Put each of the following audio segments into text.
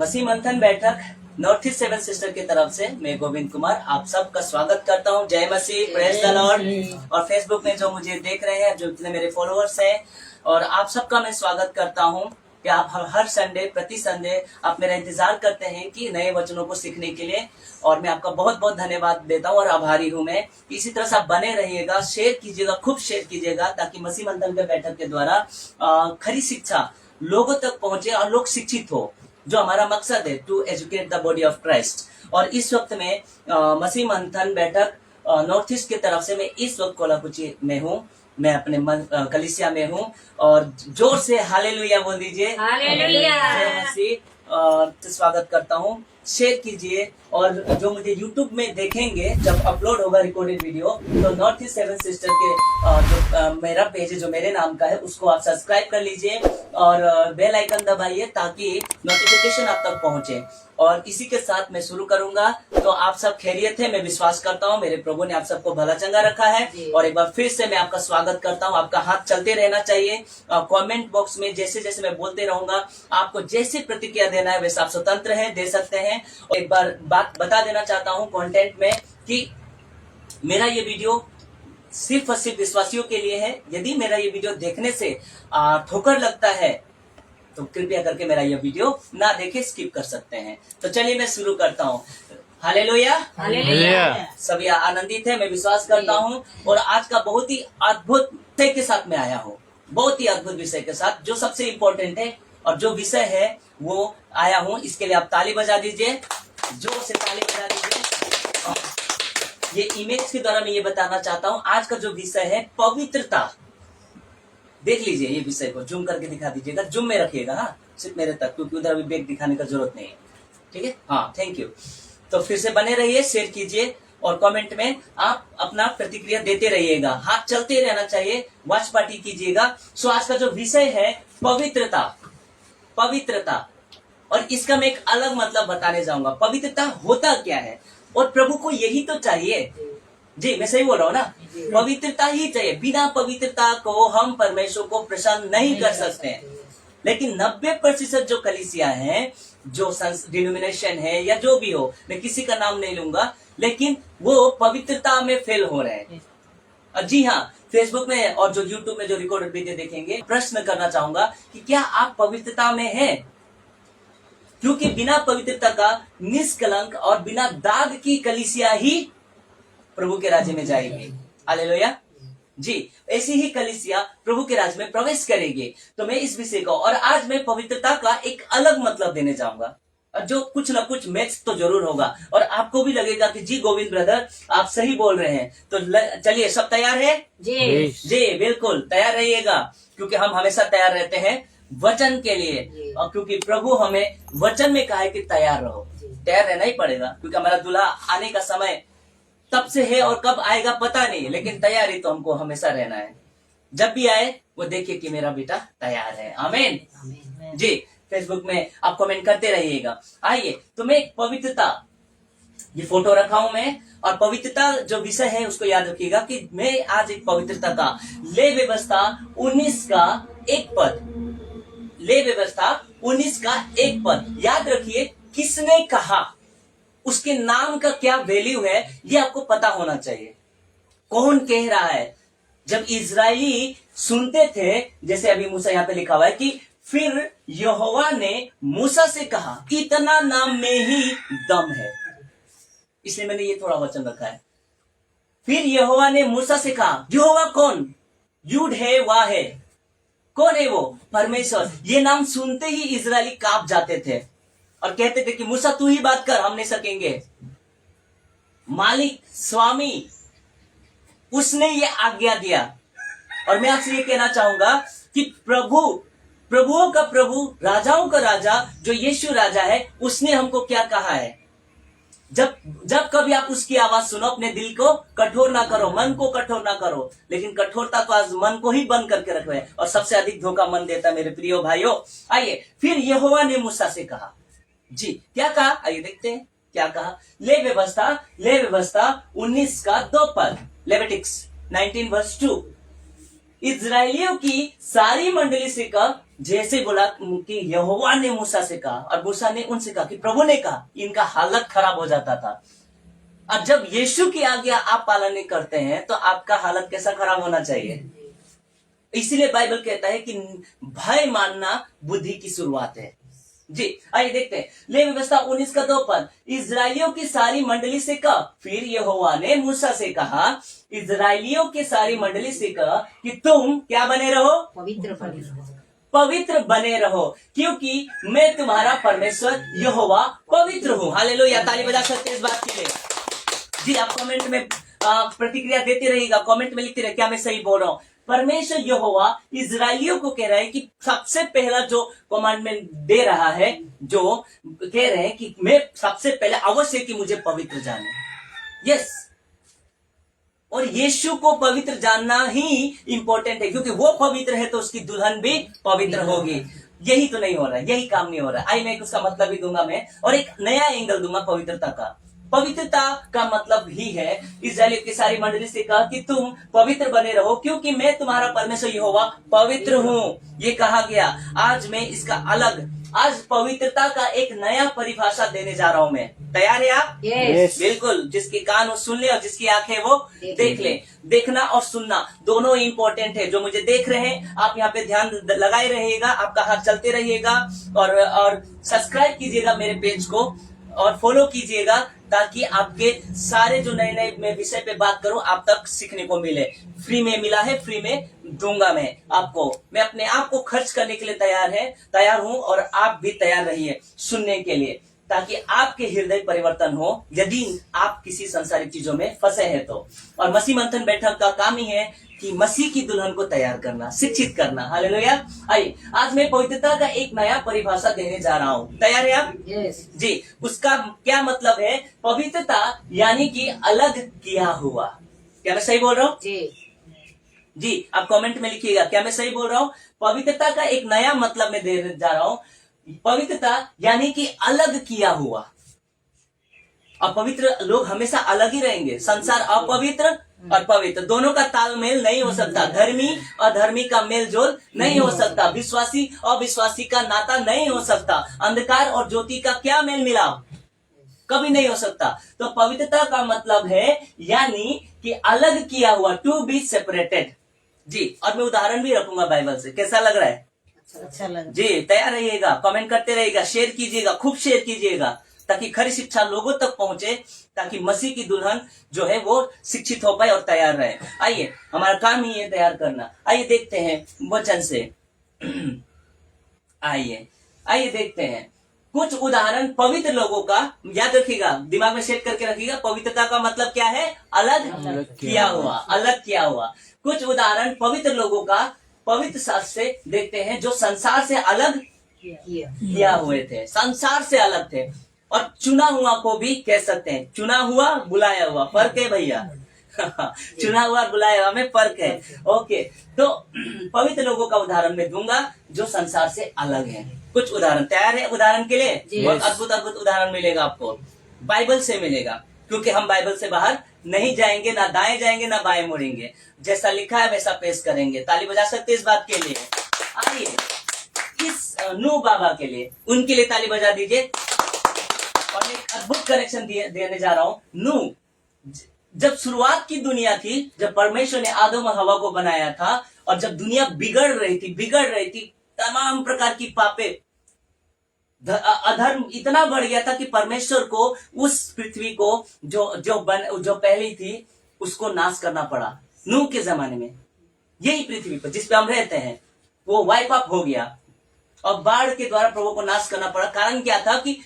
मसीह मंथन बैठक north east seven sister की तरफ से मैं गोविंद कुमार आप सबका स्वागत करता हूं। जय मसीह, प्रेज द लॉर्ड। और फेसबुक में जो मुझे देख रहे हैं, जो इतने मेरे फॉलोअर्स हैं, और आप सबका मैं स्वागत करता हूं कि आप हर संडे, प्रति संडे आप मेरा इंतजार करते हैं कि नए वचनों को सीखने के लिए। और मैं आपका बहुत बहुत धन्यवाद देता हूं और आभारी हूं मैं। इसी तरह से आप बने रहिएगा, शेयर कीजिएगा, खूब शेयर कीजिएगा, ताकि मसीह मंथन के बैठक के द्वारा खरी शिक्षा लोगों तक पहुंचे और लोग शिक्षित हो, जो हमारा मकसद है, to educate the body of Christ. और इस वक्त में मसीह मंथन बैठक नॉर्थ ईस्ट की तरफ से मैं इस वक्त कोलाकुची में हूँ, मैं अपने कलीसिया में हूँ। और जोर से हालेलुया बोल दीजिए। हालेलुया। जय मसीह। स्वागत करता हूँ, शेयर कीजिए। और जो मुझे YouTube में देखेंगे, जब अपलोड होगा रिकॉर्डेड वीडियो, तो नॉर्थ ईस्ट सेवन सिस्टर के जो मेरा पेज है, जो मेरे नाम का है, उसको आप सब्सक्राइब कर लीजिए और बेल आइकन दबाइए, ताकि नोटिफिकेशन आप तक पहुंचे। और इसी के साथ मैं शुरू करूंगा। तो आप सब खैरियत है, मैं विश्वास करता हूं मेरे प्रभु ने आप सबको भला चंगा रखा है। और एक बार फिर से मैं आपका स्वागत करता हूं। आपका हाथ चलते रहना चाहिए। कमेंट बॉक्स में जैसे जैसे मैं बोलते रहूंगा, आपको जैसे प्रतिक्रिया देना है वैसे आप स्वतंत्र हैं, दे सकते हैं। और एक बार बात बता देना चाहता हूं कंटेंट में कि मेरा ये वीडियो सिर्फ और सिर्फ विश्वासियों के लिए है। यदि मेरा ये वीडियो देखने से ठोकर लगता है, तो कृपया करके मेरा ये वीडियो ना देखे, स्किप कर सकते हैं। तो चलिए मैं शुरू करता हूँ। हालेलुया। हालेलुया। सभी आनंदित है, मैं विश्वास करता हूँ। और आज का बहुत ही अद्भुत विषय के साथ मैं आया हूँ, बहुत ही अद्भुत विषय के साथ, जो सबसे इम्पोर्टेंट है। और जो विषय है वो आया हूँ, इसके लिए आप ताली बजा दीजिए, जोर से ताली बजा दीजिए। ये इमेज के द्वारा मैं ये बताना चाहता हूँ, आज का जो विषय है पवित्रता। देख लीजिए, ये विषय को जूम करके दिखा दीजिएगा, जूम में रखिएगा, हाँ, सिर्फ मेरे तक, क्योंकि उधर अभी बैग दिखाने का जरूरत नहीं है। ठीक है, हाँ, थैंक यू। तो फिर से बने रहिए, शेयर कीजिए और कमेंट में आप अपना प्रतिक्रिया देते रहिएगा। हाथ चलते रहना चाहिए, वॉच पार्टी कीजिएगा। सो आज का जो विषय है पवित्रता, पवित्रता। और इसका मैं एक अलग मतलब बताने जाऊंगा। पवित्रता होता क्या है, और प्रभु को यही तो चाहिए। जी, मैं सही बोल रहा हूँ ना? पवित्रता ही चाहिए। बिना पवित्रता को हम परमेश्वर को प्रसन्न नहीं कर सकते हैं। लेकिन 90% जो कलीसिया हैं, जो डिनोमिनेशन है या जो भी हो, मैं किसी का नाम नहीं लूंगा, लेकिन वो पवित्रता में फेल हो रहे हैं। जी हाँ, फेसबुक में और जो यूट्यूब में जो रिकॉर्डेड वीडियो देखेंगे, प्रश्न करना चाहूंगा कि क्या आप पवित्रता में हैं? क्योंकि बिना पवित्रता का निष्कलंक और बिना दाग की कलीसिया ही प्रभु के राज्य में जाएगी। हालेलुया। जी, ऐसी ही कलीसिया प्रभु के राज्य में प्रवेश करेगी। तो मैं इस विषय को, और आज मैं पवित्रता का एक अलग मतलब देने जाऊंगा, और जो कुछ ना कुछ मैच तो जरूर होगा। और आपको भी लगेगा कि जी गोविंद ब्रदर आप सही बोल रहे हैं। तो चलिए, सब तैयार है? जी बिल्कुल तैयार रहिएगा, क्योंकि हम हमेशा तैयार रहते हैं वचन के लिए। और क्योंकि प्रभु हमें वचन में कहा है कि तैयार रहो, तैयार रहना ही पड़ेगा, क्योंकि हमारा दूल्हा आने का समय तब से है और कब आएगा पता नहीं, लेकिन तैयारी तो हमको हमेशा रहना है। जब भी आए वो देखिए कि मेरा बेटा तैयार है। आमीन। जी, फेसबुक में आप कमेंट करते रहिएगा। आइए, तो मैं पवित्रता, ये फोटो रखा हूं मैं, और पवित्रता जो विषय है उसको याद रखिएगा कि मैं आज एक पवित्रता का ले व्यवस्था 19 का एक पद, ले व्यवस्था 19 का एक पद याद रखिए। किसने कहा, उसके नाम का क्या वैल्यू है, ये आपको पता होना चाहिए। कौन कह रहा है? जब इजरायली सुनते थे, जैसे अभी मूसा यहाँ पे लिखा हुआ है कि फिर यहोवा ने मूसा से कहा, इतना नाम में ही दम है। इसलिए मैंने ये थोड़ा वचन रखा है। फिर यहोवा ने मूसा से कहा, यहोवा कौन? यूड है, वाह है। कौन है वो? परमेश्वर। ये नाम सुनते ही इजरायली कांप जाते थे और कहते थे कि मूसा तू ही बात कर, हम नहीं सकेंगे। मालिक, स्वामी, उसने ये आज्ञा दिया। और मैं आपसे ये कहना चाहूंगा कि प्रभु, प्रभुओं का प्रभु, राजाओं का राजा, जो यीशु राजा है, उसने हमको क्या कहा है? जब कभी आप उसकी आवाज सुनो, अपने दिल को कठोर ना करो, मन को कठोर ना करो। लेकिन कठोरता तो आज मन को ही बंद करके रखो है, और सबसे अधिक धोखा मन देता है मेरे प्रिय भाइयों। आइए, फिर यहोवा ने मूसा से कहा। जी, क्या कहा? आइए देखते हैं क्या कहा। ले व्यवस्था 19 का 2 पद, लेविटिक्स 19 वर्स 2। इजराइलियों की सारी मंडली से कहा, जैसे बोला कि यहोवा ने मूसा से कहा और मूसा ने उनसे कहा कि प्रभु ने कहा, इनका हालत खराब हो जाता था। और जब यीशु की आज्ञा आप पालन नहीं करते हैं तो आपका हालत कैसा खराब होना चाहिए। इसीलिए बाइबल कहता है कि भय मानना बुद्धि की शुरुआत है। जी आइए देखते हैं, ले व्यवस्था 19 का 2 पद, इजराइलियों की सारी मंडली से कहा, फिर यहोवा ने मूसा से कहा, इजराइलियों की सारी मंडली से कहा कि तुम क्या बने रहो, पवित्र बने रहो, क्योंकि मैं तुम्हारा परमेश्वर यहोवा पवित्र हूँ। हालेलुया, ताली बजा सकते हैं इस बात के लिए। जी आप कमेंट में प्रतिक्रिया देते रहिएगा, कमेंट में लिखते रहिए क्या मैं सही बोल रहा हूँ। परमेश्वर यहोवा इजराइलियों को कह रहा है कि सबसे पहला जो कमांडमेंट दे रहा है, जो कह रहे हैं कि मैं सबसे पहले अवश्य कि मुझे पवित्र जाने। यस, और यीशु को पवित्र जानना ही इंपॉर्टेंट है, क्योंकि वो पवित्र है तो उसकी दुल्हन भी पवित्र होगी। यही तो नहीं हो रहा है, यही काम नहीं हो रहा है। आई मैं उसका मतलब भी दूंगा मैं, और एक नया एंगल दूंगा पवित्रता का। पवित्रता का मतलब ही है, इस्राएलियों की सारी मंडली से कहा कि तुम पवित्र बने रहो, क्योंकि मैं तुम्हारा परमेश्वर यहोवा पवित्र हूँ। ये कहा गया। आज मैं इसका आज पवित्रता का एक नया परिभाषा देने जा रहा हूँ मैं। तैयार है आप? Yes. बिल्कुल। जिसके कान वो सुन ले और जिसकी आंखें वो देख ले। देखना और सुनना दोनों इंपॉर्टेंट है। जो मुझे देख रहे हैं आप यहाँ पे ध्यान लगाए रहिएगा, आपका हाथ चलते रहिएगा, और सब्सक्राइब कीजिएगा मेरे पेज को और फॉलो कीजिएगा, ताकि आपके सारे जो नए नए मैं विषय पे बात करूं आप तक सीखने को मिले। फ्री में मिला है, फ्री में दूंगा मैं आपको। मैं अपने आप को खर्च करने के लिए तैयार हूं, और आप भी तैयार रहिए सुनने के लिए, ताकि आपके हृदय परिवर्तन हो, यदि आप किसी संसारिक चीजों में फंसे हैं तो। और मसीह मंथन बैठक का काम ही है कि मसीह की दुल्हन को तैयार करना, शिक्षित करना। हालेलुया। आइए आज मैं पवित्रता का एक नया परिभाषा देने जा रहा हूँ। तैयार है आप? Yes. जी, उसका क्या मतलब है? पवित्रता यानी कि अलग किया हुआ। क्या मैं सही बोल रहा हूँ? जी आप कमेंट में लिखिएगा क्या मैं सही बोल रहा हूँ। पवित्रता का एक नया मतलब मैं देने जा रहा हूँ। पवित्रता यानी कि अलग किया हुआ। और पवित्र लोग हमेशा अलग ही रहेंगे। संसार अपवित्र और पवित्र दोनों का तालमेल नहीं हो सकता। धर्मी और धर्मी का मेल जोल नहीं हो सकता। विश्वासी और अविश्वासी का नाता नहीं हो सकता। अंधकार और ज्योति का क्या मेल मिलाप कभी नहीं हो सकता। तो पवित्रता का मतलब है यानी कि अलग किया हुआ, टू बी सेपरेटेड। जी, और मैं उदाहरण भी रखूंगा बाइबल से। कैसा लग रहा है? अच्छा लगा। जी तैयार रहिएगा, कमेंट करते रहिएगा, शेयर कीजिएगा, खूब शेयर कीजिएगा, ताकि खरी शिक्षा लोगों तक पहुंचे, ताकि मसीह की दुल्हन जो है वो शिक्षित हो पाए और तैयार रहे। आइए, हमारा काम ही है तैयार करना। आइए देखते हैं वचन से। आइए देखते हैं कुछ उदाहरण पवित्र लोगों का। याद रखिएगा, दिमाग में सेट करके रखिएगा, पवित्रता का मतलब क्या है? अलग किया हुआ, अलग किया हुआ। कुछ उदाहरण पवित्र लोगों का पवित्र शास्त्र से देखते हैं, जो संसार से अलग किया हुए थे, संसार से अलग थे। और चुना हुआ को भी कह सकते हैं। चुना हुआ, बुलाया हुआ, फर्क है भैया। चुना हुआ बुलाया हुआ में फर्क है। ओके, तो पवित्र लोगों का उदाहरण मैं दूंगा जो संसार से अलग है। कुछ उदाहरण तैयार है उदाहरण के लिए? बहुत अद्भुत अद्भुत उदाहरण मिलेगा आपको, बाइबल से मिलेगा, क्योंकि हम बाइबल से बाहर नहीं जाएंगे, ना दाएं जाएंगे ना बाएं मुड़ेंगे। जैसा लिखा है वैसा पेश करेंगे। ताली बजा सकते इस बात के लिए। आइए इस नू बाबा के लिए, उनके लिए ताली बजा दीजिए। और एक अद्भुत करेक्शन देने जा रहा हूँ। नू, जब शुरुआत की दुनिया थी, जब परमेश्वर ने आदम और हवा को बनाया था, और जब दुनिया बिगड़ रही थी, तमाम प्रकार की पापे, अधर्म इतना बढ़ गया था कि परमेश्वर को उस पृथ्वी को जो पहली थी उसको नाश करना पड़ा। नूह के जमाने में यही पृथ्वी पर जिस पे हम रहते हैं वो वाइप अप हो गया, और बाढ़ के द्वारा प्रभु को नाश करना पड़ा। कारण क्या था कि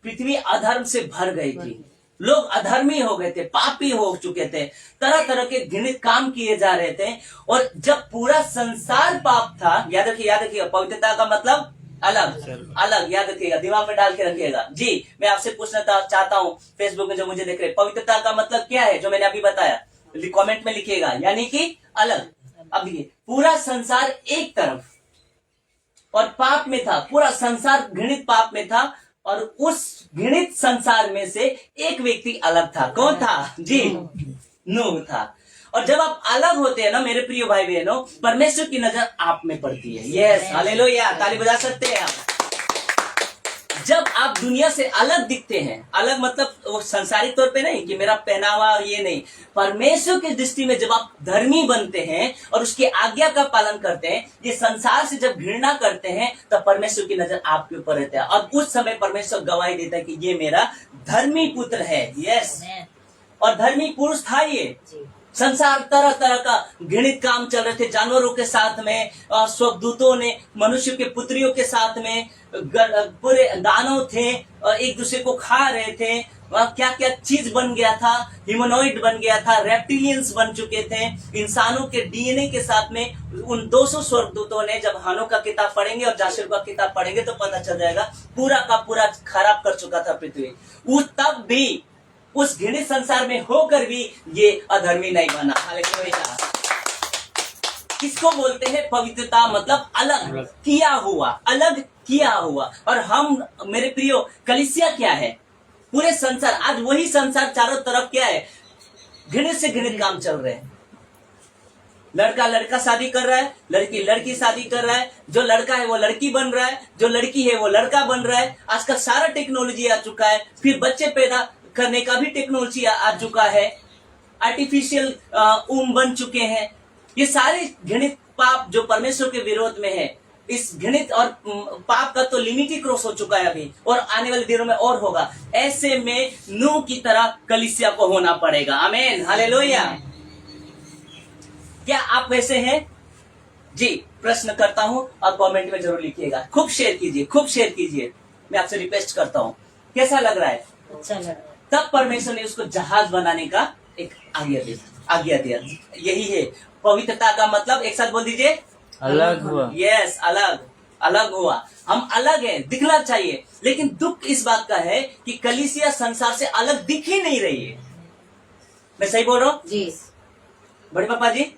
पृथ्वी अधर्म से भर गई थी, लोग अधर्मी हो गए थे, पापी हो चुके थे, तरह तरह के घृणित काम किए जा रहे थे। और जब पूरा संसार पाप था, याद रखिएगा पवित्रता का मतलब अलग याद रखिएगा, दिमाग में डाल के रखिएगा। जी मैं आपसे पूछना चाहता हूँ, फेसबुक में जो मुझे देख रहे, पवित्रता का मतलब क्या है जो मैंने अभी बताया? कमेंट में लिखिएगा, यानी कि अलग। अब देखिए, पूरा संसार एक तरफ और पाप में था, पूरा संसार घृणित पाप में था, और उस घृणित संसार में से एक व्यक्ति अलग था। कौन था? जी, नूह था। और जब आप अलग होते हैं ना मेरे प्रिय भाई बहनों, परमेश्वर की नजर आप में पड़ती है। यस, हालेलुया, ताली बजा सकते हैं आप। जब आप दुनिया से अलग दिखते हैं, अलग मतलब वो संसारिक तौर पे नहीं कि मेरा पहनावा ये नहीं, परमेश्वर की दृष्टि में जब आप धर्मी बनते हैं और उसकी आज्ञा का पालन करते हैं, ये संसार से जब घृणा करते हैं, तब परमेश्वर की नजर आपके ऊपर रहता है और उस समय परमेश्वर गवाही देता है कि ये मेरा धर्मी पुत्र है। यस, और धर्मी पुरुष था ये। संसार तरह तरह का घृणित काम चल रहे थे, जानवरों के साथ में, स्वर्गदूतों ने मनुष्य के पुत्रियों के साथ में, पूरे दानव थे और एक दूसरे को खा रहे थे। क्या क्या चीज बन गया था, ह्यूमनॉइड बन गया था, रेप्टिलियंस बन चुके थे इंसानों के डीएनए के साथ में। उन 200 स्वर्गदूतों ने, जब हानो का किताब पढ़ेंगे और जाशूर का किताब पढ़ेंगे तो पता चल जाएगा, पूरा का पूरा खराब कर चुका था पृथ्वी। तब भी उस घृणित संसार में होकर भी ये अधर्मी नहीं बना। हालेलुया। किसको बोलते हैं पवित्रता? मतलब अलग किया हुआ, अलग किया हुआ। और हम मेरे प्रियो, कलीसिया क्या है? पूरे संसार, आज वही संसार चारों तरफ क्या है? घृणित से घृणित काम चल रहे हैं। लड़का लड़का शादी कर रहा है, लड़की लड़की शादी कर रहा है, जो लड़का है वो लड़की बन रहा है, जो लड़की है वो लड़का बन रहा है। आजकल सारा टेक्नोलॉजी आ चुका है, फिर बच्चे पैदा करने का भी टेक्नोलॉजी आ चुका है, आर्टिफिशियल ऊम बन चुके हैं। ये सारे घृणित पाप जो परमेश्वर के विरोध में है, इस घृणित और पाप का तो लिमिट ही क्रॉस हो चुका है अभी, और आने वाले दिनों में और होगा। ऐसे में नूह की तरह कलीसिया को होना पड़ेगा। आमीन, हालेलुया। क्या आप वैसे हैं? जी, प्रश्न करता हूं और कमेंट में जरूर लिखिएगा। खूब शेयर कीजिए, खूब शेयर कीजिए। मैं आपसे रिक्वेस्ट करता हूं। कैसा लग रहा है? अच्छा लग रहा है। तब परमेश्वर ने उसको जहाज बनाने का एक आज्ञा दिया। यही है पवित्रता का मतलब। एक साथ बोल दीजिए, अलग हुआ। यस, अलग, अलग हुआ। हम अलग हैं, दिखना चाहिए। लेकिन दुख इस बात का है कि कलीसिया संसार से अलग दिख ही नहीं रही है। मैं सही बोल रहा हूँ जी? बड़े पापा जी?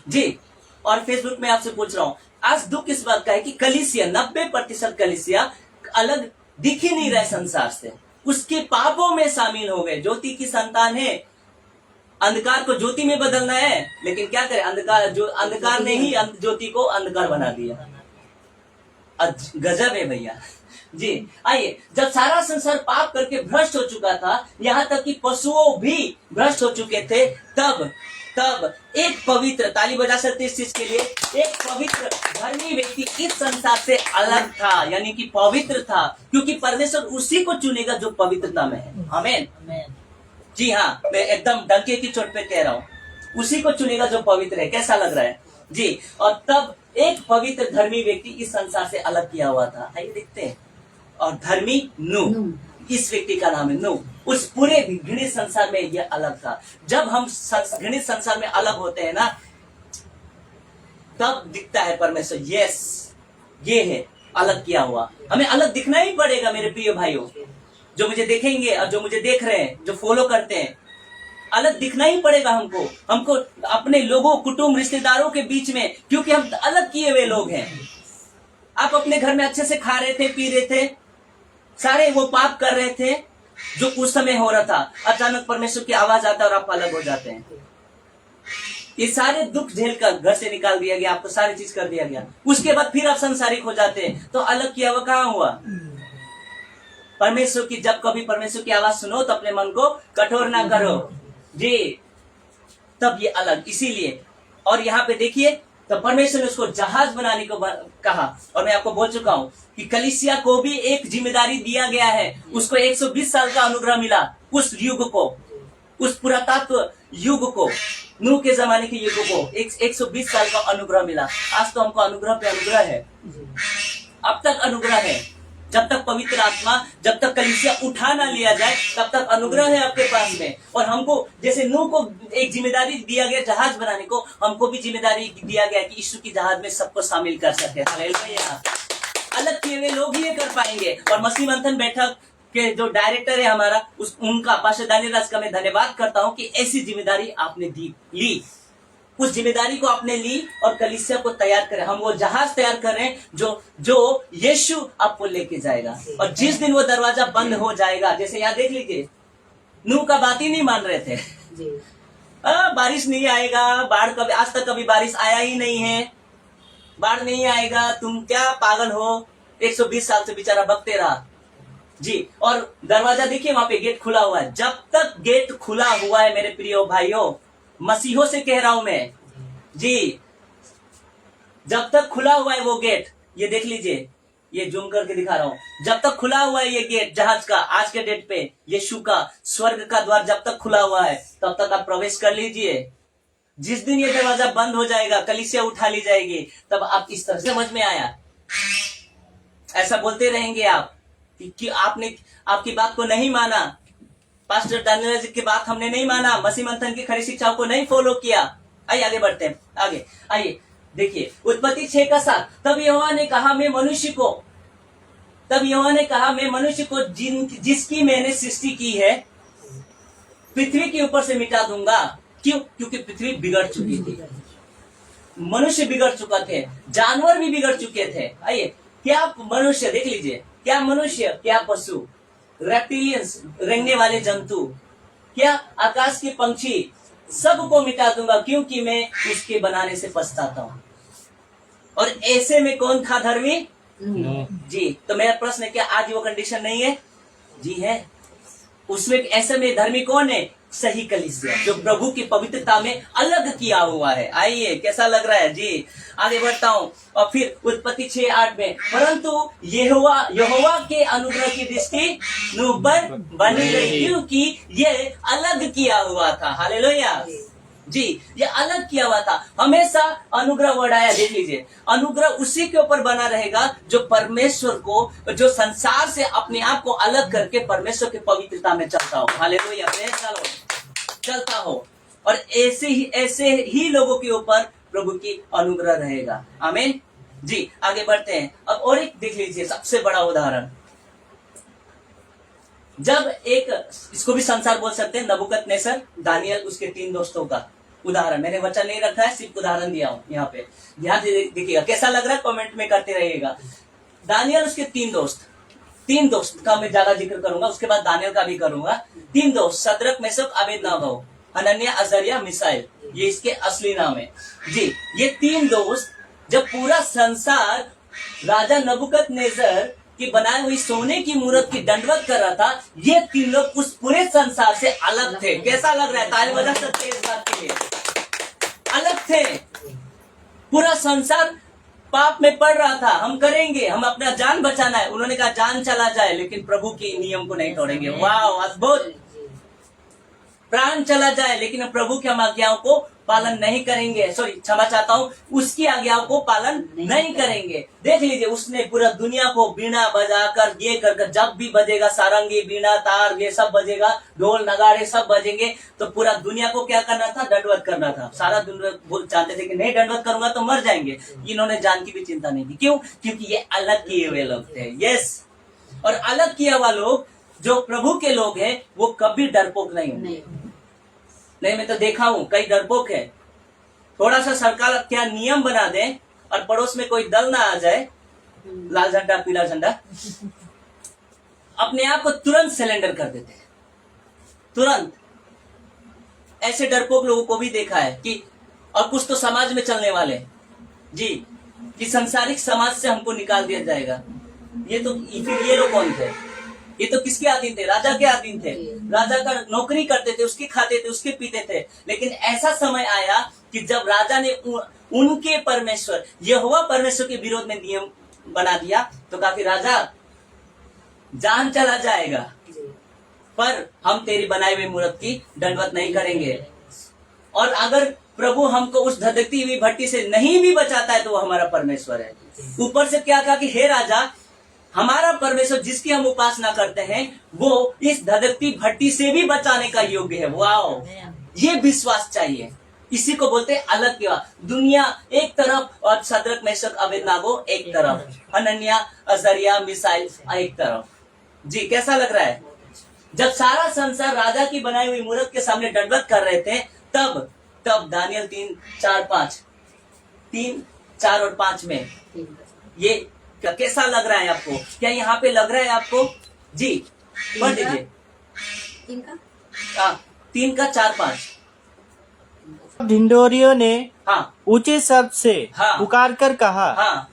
जी। और फेसबुक में आपसे पूछ रहा हूँ, आज दुख इस बात का है कि कलीसिया 90% कलीसिया अलग दिख ही नहीं रहे संसार से। उसके पापों में शामिल हो गए। ज्योति की संतान है, अंधकार को ज्योति में बदलना है, लेकिन क्या करे, अंधकार ने ही ज्योति को अंधकार बना दिया। गजब है भैया जी। आइए, जब सारा संसार पाप करके भ्रष्ट हो चुका था, यहाँ तक कि पशुओं भी भ्रष्ट हो चुके थे, तब एक पवित्र, ताली बजा सकते इस चीज के लिए, एक पवित्र धर्मी व्यक्ति इस संसार से अलग था, यानी कि पवित्र था, क्योंकि परमेश्वर उसी को चुनेगा जो पवित्रता में है। आमीन। जी हाँ, मैं एकदम डंके की चोट पे कह रहा हूँ, उसी को चुनेगा जो पवित्र है। कैसा लग रहा है जी? और तब एक पवित्र धर्मी व्यक्ति इस संसार से अलग किया हुआ था। आइए देखते हैं। और धर्मी नूह, इस व्यक्ति का नाम है नूह। उस पूरे घृणित संसार में यह अलग था। जब हम घृणित संसार में अलग होते हैं ना, तब दिखता है परमेश्वर। यस, ये है अलग किया हुआ। हमें अलग दिखना ही पड़ेगा मेरे प्रिय भाइयों, जो मुझे देखेंगे और जो मुझे देख रहे हैं, जो फॉलो करते हैं, अलग दिखना ही पड़ेगा हमको अपने लोगों, कुटुंब, रिश्तेदारों के बीच में, क्योंकि हम अलग किए हुए लोग हैं। आप अपने घर में अच्छे से खा रहे थे, पी रहे थे, सारे वो पाप कर रहे थे जो उस समय हो रहा था। अचानक परमेश्वर की आवाज आता है और आप अलग हो जाते हैं। ये सारे दुख झेल कर घर से निकाल दिया गया, आपको सारी चीज कर दिया गया। उसके बाद फिर आप संसारिक हो जाते हैं, तो अलग किया हुआ कहाँ हुआ? परमेश्वर की, जब कभी परमेश्वर की आवाज सुनो तो अपने मन को कठोर ना करो जी, तब ये अलग। इसीलिए, और यहाँ पे देखिए, तो परमेश्वर ने उसको जहाज बनाने को कहा। और मैं आपको बोल चुका हूं कि कलीसिया को भी एक जिम्मेदारी दिया गया है। उसको 120 साल का अनुग्रह मिला, उस युग को, उस पुरातत्व युग को, नूह के जमाने के युग को 120 साल का अनुग्रह मिला। आज तो हमको अनुग्रह पे अनुग्रह है। अब तक अनुग्रह है, जब तक पवित्र आत्मा, जब तक कलीसिया उठा ना लिया जाए, तब तक अनुग्रह है आपके पास में। और हमको, जैसे नूह को एक जिम्मेदारी दिया गया जहाज बनाने को, हमको भी जिम्मेदारी दिया गया कि यीशु की जहाज में सबको शामिल कर सके। हालेलुया। अलग किए हुए लोग ही ये कर पाएंगे। और मसीह मंथन बैठक के जो डायरेक्टर है हमारा, उनका पास्टर दानियल राज का मैं धन्यवाद करता हूँ कि ऐसी जिम्मेदारी आपने ली। उस जिम्मेदारी को आपने ली और कलीसिया को तैयार करें। हम वो जहाज तैयार कर रहे हैं जो यीशु आपको लेके जाएगा। और जिस दिन वो दरवाजा बंद हो जाएगा, जैसे यहाँ देख लीजिए, नूह का बात ही नहीं मान रहे थे, बारिश नहीं आएगा, बाढ़ कभी, आज तक कभी बारिश आया ही नहीं है, बाढ़ नहीं आएगा, तुम क्या पागल हो। 120 साल से बेचारा बकते रहा जी। और दरवाजा देखिए वहां पे गेट खुला हुआ है। जब तक गेट खुला हुआ है मेरे प्रिय भाइयों, मसीहों से कह रहा हूं मैं जी, जब तक खुला हुआ है वो गेट, ये देख लीजिए, ये जूम करके दिखा रहा हूं, जब तक खुला हुआ है ये गेट जहाज का, आज के डेट पे यीशु का स्वर्ग का द्वार जब तक खुला हुआ है तब तक आप प्रवेश कर लीजिए। जिस दिन ये दरवाजा बंद हो जाएगा, कलीसिया उठा ली जाएगी, तब आप इस तरह से समझ में आया, ऐसा बोलते रहेंगे आप कि आपने आपकी बात को नहीं माना, पास्टर दानियल जी की बात हमने नहीं माना, मसीह मंथन की खरी शिक्षाओं को नहीं फॉलो किया। आइए आगे बढ़ते हैं, आगे आइए देखिए उत्पत्ति 6:7। तब यहोवा ने कहा मैं मनुष्य को जिसकी मैंने सृष्टि की है पृथ्वी के ऊपर से मिटा दूंगा। क्यों? क्योंकि पृथ्वी बिगड़ चुकी थी, मनुष्य बिगड़ चुका थे, जानवर भी बिगड़ चुके थे। आइए, क्या मनुष्य, देख लीजिए, क्या मनुष्य, क्या पशु, रेप्टिलियंस, रेंगने वाले जंतु, क्या आकाश के पंछी, सबको मिटा दूंगा क्योंकि मैं उसके बनाने से पछताता हूं। और ऐसे में कौन था धर्मी? जी। तो मेरा प्रश्न है, क्या आज वो कंडीशन नहीं है? जी है। उसमें ऐसे में धर्मी कौन है? सही कलीसिया, जो प्रभु की पवित्रता में अलग किया हुआ है। आइए, कैसा लग रहा है जी? आगे बढ़ता हूं। और फिर उत्पत्ति 6:8 में, परंतु यहोवा के अनुग्रह की दृष्टि नूह पर बनी रही, क्योंकि ये अलग किया हुआ था। हालेलुया जी, ये अलग किया हुआ था। हमेशा अनुग्रह वर्ड आया, देख लीजिए, अनुग्रह उसी के ऊपर बना रहेगा जो परमेश्वर को, जो संसार से अपने आप को अलग करके परमेश्वर की पवित्रता में चलता हो। हालेलुया, चलता हो। और ऐसे ही लोगों के ऊपर प्रभु की अनुग्रह रहेगा। आमीन जी। आगे बढ़ते हैं। अब और एक देख लीजिए, सबसे बड़ा उदाहरण, जब एक, इसको भी संसार बोल सकते हैं, नबूकदनेस्सर, दानियल, उसके 3 दोस्तों का उदाहरण। मैंने वचन नहीं रखा है, सिर्फ उदाहरण दिया हूं यहाँ पे, ध्यान से देखिएगा। कैसा लग रहा है कमेंट में करते रहिएगा। दानियल, उसके 3 दोस्त का मैं ज्यादा जिक्र करूंगा, उसके बाद दानियल का भी करूंगा। 3 दोस्त, शद्रक, मेशक, अबेदनगो, हनन्याह, अजर्याह, मिसाइल, ये इसके असली नाम है जी। ये 3 दोस्त, जब पूरा संसार राजा नबूकदनेस्सर की बनाई हुई सोने की मूर्त की दंडवत कर रहा था, ये 3 लोग उस पूरे संसार से अलग थे। कैसा लग रहा है? ताली बजा सकते हैं इस बात के लिए? अलग थे। पूरा संसार पाप में पड़ रहा था, हम करेंगे, हम अपना जान बचाना है। उन्होंने कहा जान चला जाए लेकिन प्रभु के नियम को नहीं तोड़ेंगे। वाह, अद्भुत। प्राण चला जाए लेकिन प्रभु की हम आज्ञाओं को पालन नहीं करेंगे, सॉरी क्षमा चाहता हूँ, उसकी आज्ञाओं को पालन नहीं करेंगे। देख लीजिए, उसने पूरा दुनिया को बीना बजाकर, ये कर, जब भी बजेगा सारंगी, बीना, तार, ये सब बजेगा, ढोल नगाड़े सब बजेंगे, तो पूरा दुनिया को क्या करना था? दंडवत करना था। सारा दुनिया चाहते थे कि नहीं दंडवत करूंगा तो मर जाएंगे। इन्होंने जान की भी चिंता नहीं की। क्यों? क्योंकि ये अलग किए हुए लोग थे। यस। और अलग किया हुआ लोग, जो प्रभु के लोग हैं, वो कभी डरपोक नहीं होंगे। नहीं, मैं तो देखा हूं, कई डरपोक है। थोड़ा सा सरकार क्या नियम बना दे और पड़ोस में कोई दल ना आ जाए, लाल झंडा, पीला झंडा, अपने आप को तुरंत सिलेंडर कर देते हैं, तुरंत। ऐसे डरपोक लोगों को भी देखा है कि, और कुछ तो समाज में चलने वाले जी, कि संसारिक समाज से हमको निकाल दिया जाएगा। ये तो फिर ये लोग कौन थे? ये तो किसके अधीन थे? राजा के अधीन थे। राजा का नौकरी करते थे, उसके खाते थे, उसके पीते थे। लेकिन ऐसा समय आया कि जब राजा ने उनके परमेश्वर यहोवा परमेश्वर के विरोध में नियम बना दिया, तो काफी राजा जान चला जाएगा, पर हम तेरी बनाई हुई मूर्त की दंडवत नहीं करेंगे। और अगर प्रभु हमको उस धधकती हुई भट्टी से नहीं भी बचाता है तो वो हमारा परमेश्वर है। ऊपर से क्या कहा कि हे राजा, हमारा परमेश्वर जिसकी हम उपासना करते हैं वो इस धधकती भट्टी से भी बचाने का योग्य है। वाओ, ये विश्वास चाहिए। इसी को बोलते हैं अलग किया। दुनिया एक तरफ और शद्रक, मेशक, अबेदनगो एक तरफ, हनन्याह, अजर्याह, मिसाइल एक तरफ जी। कैसा लग रहा है? जब सारा संसार राजा की बनाई हुई मूर्त के सामने दंडवत कर रहे थे, तब दानियल 3, 4 और 5 में ये कैसा लग रहा है आपको? क्या यहाँ पे लग रहा है आपको? जी पढ़ दीजिए। 3 का 3 का 4, 5। ढिंढोरियों ने हाँ ऊंचे शब्द से हाँ। पुकार कर कहा, हाँ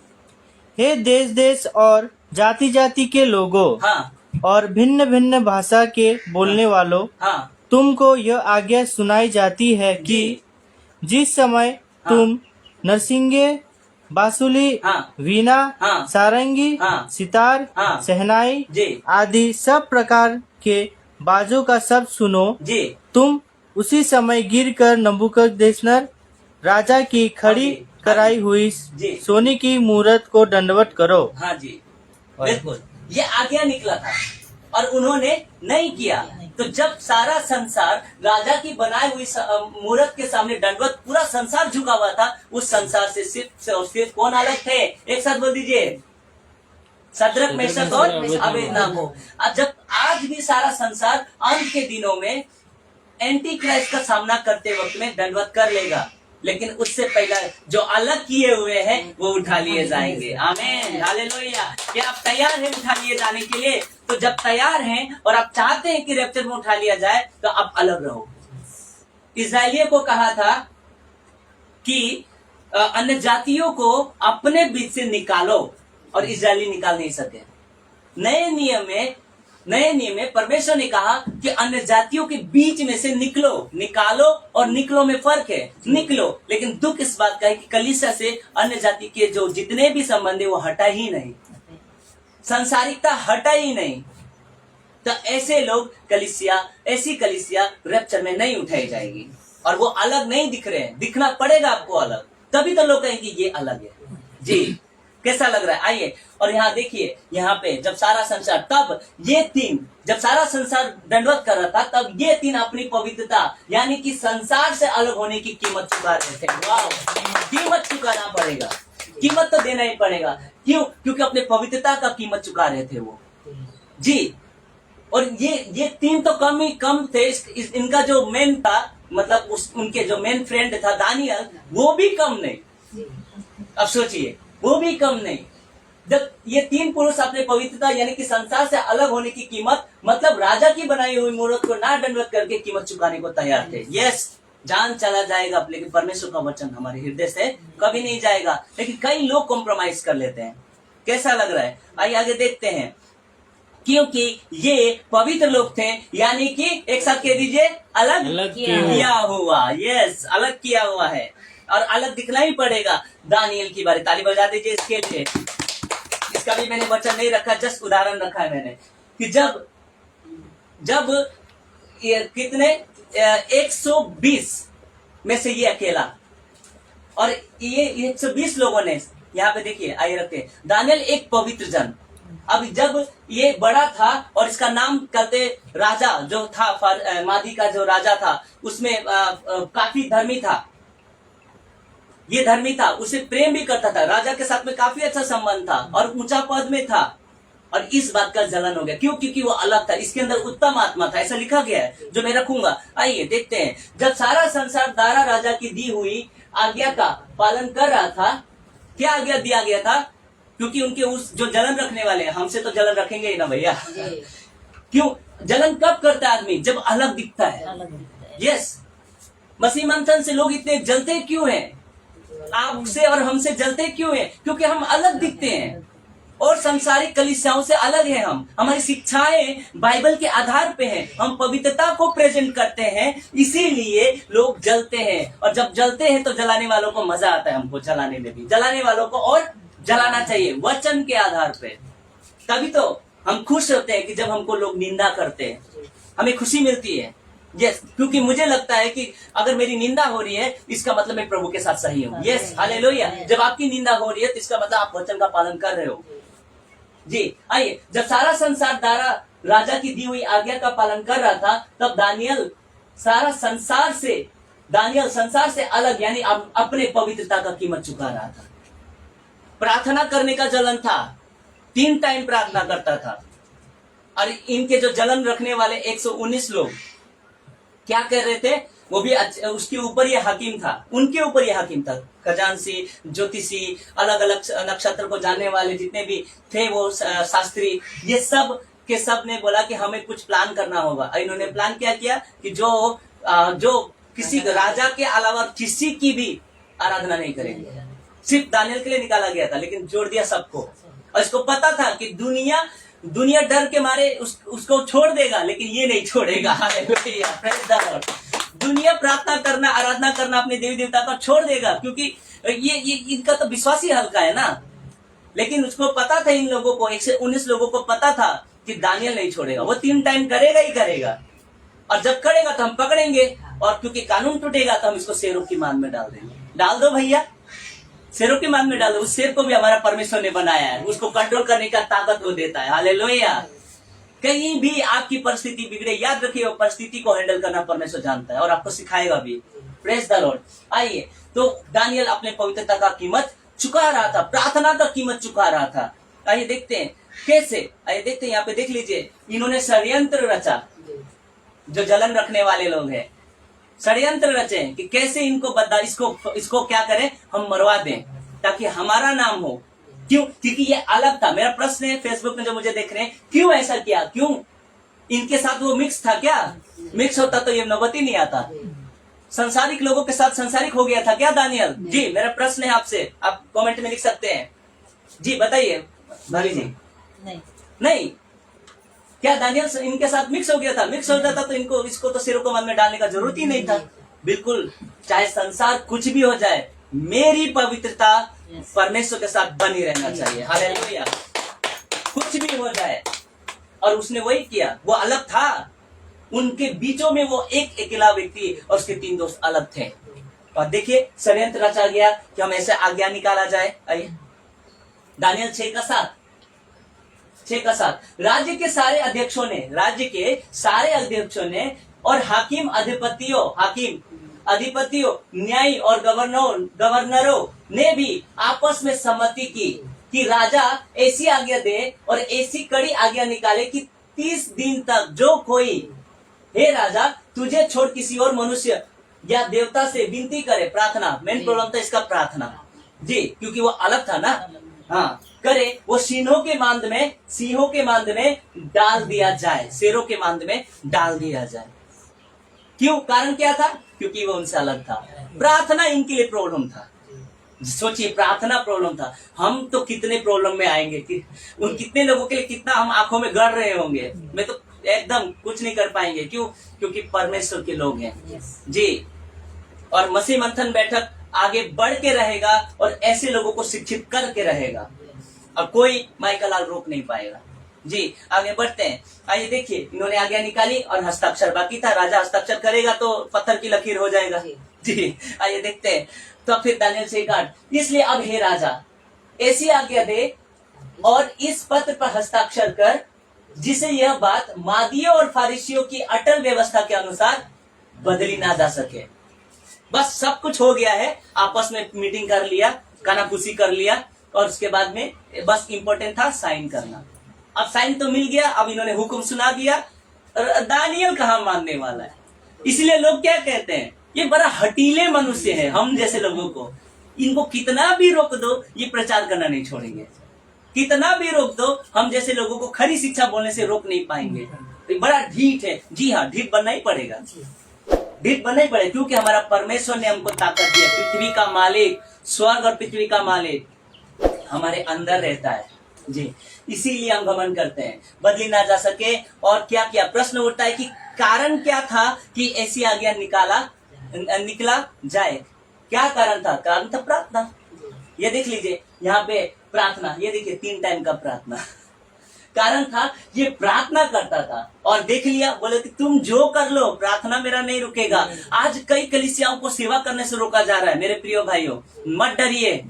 हे देश देश और जाति जाति के लोगों हाँ और भिन्न भिन्न भाषा के बोलने वालों, हाँ तुमको यह आज्ञा सुनाई जाती है कि जी जिस समय हाँ। तुम नरसिंगे, बांसुरी, हाँ वीणा, हाँ। सारंगी, हाँ। सितार, हाँ। शहनाई जी आदि सब प्रकार के बाजों का शब्द सुनो, जी तुम उसी समय गिरकर नबूकदनेस्सर राजा की खड़ी हाँ जी, कराई हुई जी। सोने की मूरत को दंडवत करो। हाँ जी बिल्कुल, ये आज्ञा निकला था और उन्होंने नहीं किया। तो जब सारा संसार राजा की बनाई हुई मूर्त के सामने दंडवत, पूरा संसार झुका हुआ था, उस संसार से सिर्फ कौन अलग थे? एक साथ बोल दीजिए, शद्रक, मेशक और अबेदनगो। जब आज भी सारा संसार अंत के दिनों में एंटी क्राइस्ट का सामना करते वक्त में दंडवत कर लेगा, लेकिन उससे पहले जो अलग किए हुए हैं वो उठा लिए जाएंगे। आमीन, हालेलुया। क्या आप तैयार हैं उठा लिए जाने के लिए? तो जब तैयार हैं और आप चाहते हैं कि रैप्चर में उठा लिया जाए, तो आप अलग रहो। इस्राएलियों को कहा था कि अन्य जातियों को अपने बीच से निकालो, और इस्राएली निकाल नहीं सके। नए नियम में परमेश्वर ने कहा कि अन्य जातियों के बीच में से निकलो। निकालो और निकलो में फर्क है, निकलो। लेकिन दुख इस बात का है कि कलीसिया से अन्य जाति के जो जितने भी संबंध है वो हटा ही नहीं, संसारिकता हटा ही नहीं। तो ऐसे लोग ऐसी कलीसिया रैप्चर में नहीं उठाई जाएगी, और वो अलग नहीं दिख रहे हैं। दिखना पड़ेगा आपको अलग, तभी तो लोग कहेंगे ये अलग है। जी, कैसा लग रहा है? आइए, और यहाँ देखिए, यहाँ पे जब सारा संसार, तब ये तीन, जब सारा संसार दंडवत कर रहा था, तब ये तीन अपनी पवित्रता यानी कि संसार से अलग होने की कीमत चुका रहे थे। वाह, कीमत चुकाना पड़ेगा, कीमत तो देना ही पड़ेगा। क्यों? क्योंकि अपने पवित्रता का कीमत चुका रहे थे वो। जी, और ये तीन तो कम थे। इनका जो मेन था, मतलब उनके जो मेन फ्रेंड था दानियल, वो भी कम नहीं। अब सोचिए, वो भी कम नहीं। जब ये तीन पुरुष अपने पवित्रता यानी कि संसार से अलग होने की कीमत, मतलब राजा की बनाई हुई मूर्त को ना दंडवत करके कीमत चुकाने को तैयार थे। यस, जान चला जाएगा, लेकिन परमेश्वर का वचन हमारे हृदय से कभी नहीं जाएगा। लेकिन कई लोग कॉम्प्रोमाइज कर लेते हैं। कैसा लग रहा है? आइए आगे देखते हैं। क्योंकि ये पवित्र लोग थे, यानी कि एक साथ कह दीजिए, अलग किया हुआ। यस, अलग किया हुआ है, और अलग दिखना ही पड़ेगा। दानियल की बारी, ताली बजा दीजिए इसके लिए। इसका भी मैंने वचन नहीं रखा, जस्ट उदाहरण रखा है मैंने, कि जब ये कितने 120 में से ये अकेला, और ये 120 लोगों ने, यहाँ पे देखिए, आइए रखते, दानियल एक पवित्र जन। अब जब ये बड़ा था, और इसका नाम करते राजा जो था, मादी का जो राजा था, उसमें काफी धर्मी था। ये धर्मी था, उसे प्रेम भी करता था, राजा के साथ में काफी अच्छा संबंध था, और ऊंचा पद में था। और इस बात का जलन हो गया। क्यों? क्योंकि वो अलग था, इसके अंदर उत्तम आत्मा था, ऐसा लिखा गया है, जो मैं रखूंगा। आइए देखते हैं। जब सारा संसार दारा राजा की दी हुई आज्ञा का पालन कर रहा था, क्या आज्ञा दिया गया था? क्योंकि उनके उस जो जलन रखने वाले हैं, हमसे तो जलन रखेंगे ही ना भैया। क्यों जलन कब करता है आदमी? जब अलग दिखता है। यस, मसीह मंथन से लोग इतने जलते क्यों हैं? आपसे और हमसे जलते क्यों हैं? क्योंकि हम अलग दिखते हैं, और संसारिक कलीसियाओं से अलग हैं हम। हमारी शिक्षाएं बाइबल के आधार पे हैं, हम पवित्रता को प्रेजेंट करते हैं, इसीलिए लोग जलते हैं। और जब जलते हैं तो जलाने वालों को मजा आता है, हमको जलाने में भी, जलाने वालों को और जलाना चाहिए वचन के आधार पे। तभी तो हम खुश होते हैं कि जब हमको लोग निंदा करते हैं, हमें खुशी मिलती है। यस, क्योंकि मुझे लगता है कि अगर मेरी निंदा हो रही है, इसका मतलब मैं प्रभु के साथ सही हूँ। Yes, hallelujah. जब आपकी निंदा हो रही है, तो इसका मतलब आप वचन का पालन कर रहे हो। जी, आइए, जब सारा संसार दारा राजा की दी हुई आज्ञा का पालन कर रहा था, तब दानियल संसार से अलग, यानी अपने पवित्रता का कीमत चुका रहा था। प्रार्थना करने का जलन था, 3 टाइम प्रार्थना करता था। और इनके जो जलन रखने वाले 119 लोग क्या कर रहे थे? वो भी उसके ऊपर ये हकीम था, उनके ऊपर ये हकीम था। खजानसी, ज्योतिषी, अलग अलग नक्षत्र को जानने वाले जितने भी थे, वो शास्त्री, ये सब के सब ने बोला कि हमें कुछ प्लान करना होगा। इन्होंने प्लान क्या किया कि जो किसी राजा के अलावा किसी की भी आराधना नहीं करेंगे। सिर्फ दानियल के लिए निकाला गया था, लेकिन जोड़ दिया सबको। और इसको पता था कि दुनिया डर के मारे उसको छोड़ देगा, लेकिन ये नहीं छोड़ेगा। Hallelujah, praise the Lord. दुनिया प्रार्थना करना, आराधना करना अपने देवी देवता का छोड़ देगा, क्योंकि ये इनका तो विश्वास ही हल्का है ना। लेकिन उसको पता था, इन लोगों को 119 लोगों को पता था कि दानियल नहीं छोड़ेगा, वो 3 टाइम करेगा ही करेगा। और जब करेगा तो हम पकड़ेंगे, और क्योंकि कानून टूटेगा तो हम इसको शेरों की मान में डाल देंगे। डाल दो भैया, शेरों की मान में डाल दो। उस शेर को भी हमारा परमेश्वर ने बनाया है, उसको कंट्रोल करने का ताकत वो देता है। हालेलुया। कहीं भी आपकी परिस्थिति बिगड़े, याद रखिए वो परिस्थिति को हैंडल करना परमेश्वर जानता है और आपको सिखाएगा भी। Praise the Lord. आइए, तो दानियल अपने पवित्रता का कीमत चुका रहा था, प्रार्थना का कीमत चुका रहा था। आइए देखते हैं कैसे। आइए देखते हैं, यहाँ पे देख लीजिए, इन्होंने षड्यंत्र रचा। जो जलन रखने वाले लोग हैं, षड्यंत्र रचे कि कैसे इनको इसको क्या करें, हम मरवा दें ताकि हमारा नाम हो। क्यों? क्योंकि ये अलग था। मेरा प्रश्न है, फेसबुक में जो मुझे देख रहे हैं, क्यों ऐसा किया? क्यों? इनके साथ वो मिक्स था क्या? मिक्स होता तो ये नौबत ही नहीं आता। संसारिक लोगों के साथ संसारिक हो गया था क्या दानियल? जी, मेरा प्रश्न है आपसे, आप कमेंट में लिख सकते हैं। जी बताइए भाभी जी। नहीं, क्या दानियल इनके साथ मिक्स हो गया था? मिक्स हो जाता तो इसको तो शेरों को मन में डालने का जरूरत ही नहीं था। बिल्कुल, चाहे संसार कुछ भी हो जाए, मेरी पवित्रता परमेश्वर के साथ बनी रहना चाहिए। हालेलुया। कुछ भी हो जाए, और उसने वही किया। वो अलग था, उनके बीचों में वो एक अकेला व्यक्ति और उसके 3 दोस्त अलग थे। और देखिए षड्यंत्र रचा गया कि हम ऐसे आज्ञा निकाला जाए। आइए दानियल 6:7 राज्य के सारे अध्यक्षों ने और हाकिम अधिपतियों न्यायी और गवर्नरों ने भी आपस में सहमति की कि राजा ऐसी आज्ञा दे और ऐसी कड़ी आज्ञा निकाले कि 30 दिन तक जो कोई, हे राजा, तुझे छोड़ किसी और मनुष्य या देवता से विनती करे, प्रार्थना, मेन प्रॉब्लम था इसका, प्रार्थना जी, क्योंकि वो अलग था ना, हाँ, करे, वो सिंहों के मांद में डाल दिया जाए, शेरों के मांद में डाल दिया जाए। क्यों? कारण क्या था? क्योंकि वो उनसे अलग था। प्रार्थना इनके लिए प्रॉब्लम था। सोचिए, प्रार्थना प्रॉब्लम था। हम तो कितने प्रॉब्लम में आएंगे कि उन कितने लोगों के लिए कितना हम आंखों में गड़ रहे होंगे। मैं तो एकदम कुछ नहीं कर पाएंगे। क्यों? क्योंकि परमेश्वर के लोग हैं जी। और मसीह मंथन बैठक आगे बढ़ के रहेगा और ऐसे लोगों को शिक्षित करके रहेगा, और कोई माइकल रोक नहीं पाएगा जी। आगे बढ़ते हैं। आइए देखिए, इन्होंने आज्ञा निकाली और हस्ताक्षर बाकी था। राजा हस्ताक्षर करेगा तो पत्थर की लकीर हो जाएगा जी। आइए देखते हैं। तो फिर दानियल 6:8, इसलिए अब हे राजा, ऐसी आज्ञा दे और इस पत्र पर हस्ताक्षर कर जिसे यह बात मादियों और फारिसियों की अटल व्यवस्था के अनुसार बदली ना जा सके। बस सब कुछ हो गया है, आपस में मीटिंग कर लिया, कानाफूसी कर लिया, और उसके बाद में बस इम्पोर्टेंट था साइन करना। अब साइन तो मिल गया, अब इन्होंने हुक्म सुना दिया। दानियल कहाँ मानने वाला है? इसलिए लोग क्या कहते हैं, ये बड़ा हटीले मनुष्य है। हम जैसे लोगों को, इनको कितना भी रोक दो, ये प्रचार करना नहीं छोड़ेंगे। कितना भी रोक दो, हम जैसे लोगों को खरी शिक्षा बोलने से रोक नहीं पाएंगे। तो बड़ा ढीठ है। जी हाँ, ढीठ बनना ही पड़ेगा, ढीठ बनना ही पड़ेगा, क्योंकि हमारा परमेश्वर ने हमको ताकत दिया। पृथ्वी का मालिक, स्वर्ग और पृथ्वी का मालिक हमारे अंदर रहता है जी। इसीलिए हम घमंड करते हैं, बदली ना जा सके। और क्या किया? प्रश्न उठता है कि कारण क्या था कि ऐसी आज्ञा निकला जाए? क्या कारण था? कारण था प्रार्थना। ये देख लीजिए यहाँ पे प्रार्थना, ये देखिए 3 टाइम का प्रार्थना। कारण था, ये प्रार्थना करता था। और देख लिया, बोले कि तुम जो कर लो, प्रार्थना मेरा नहीं रुकेगा। आज कई कलीसियाओं को सेवा करने से रोका जा रहा है। मेरे प्रिय भाइयों, मत डरिए,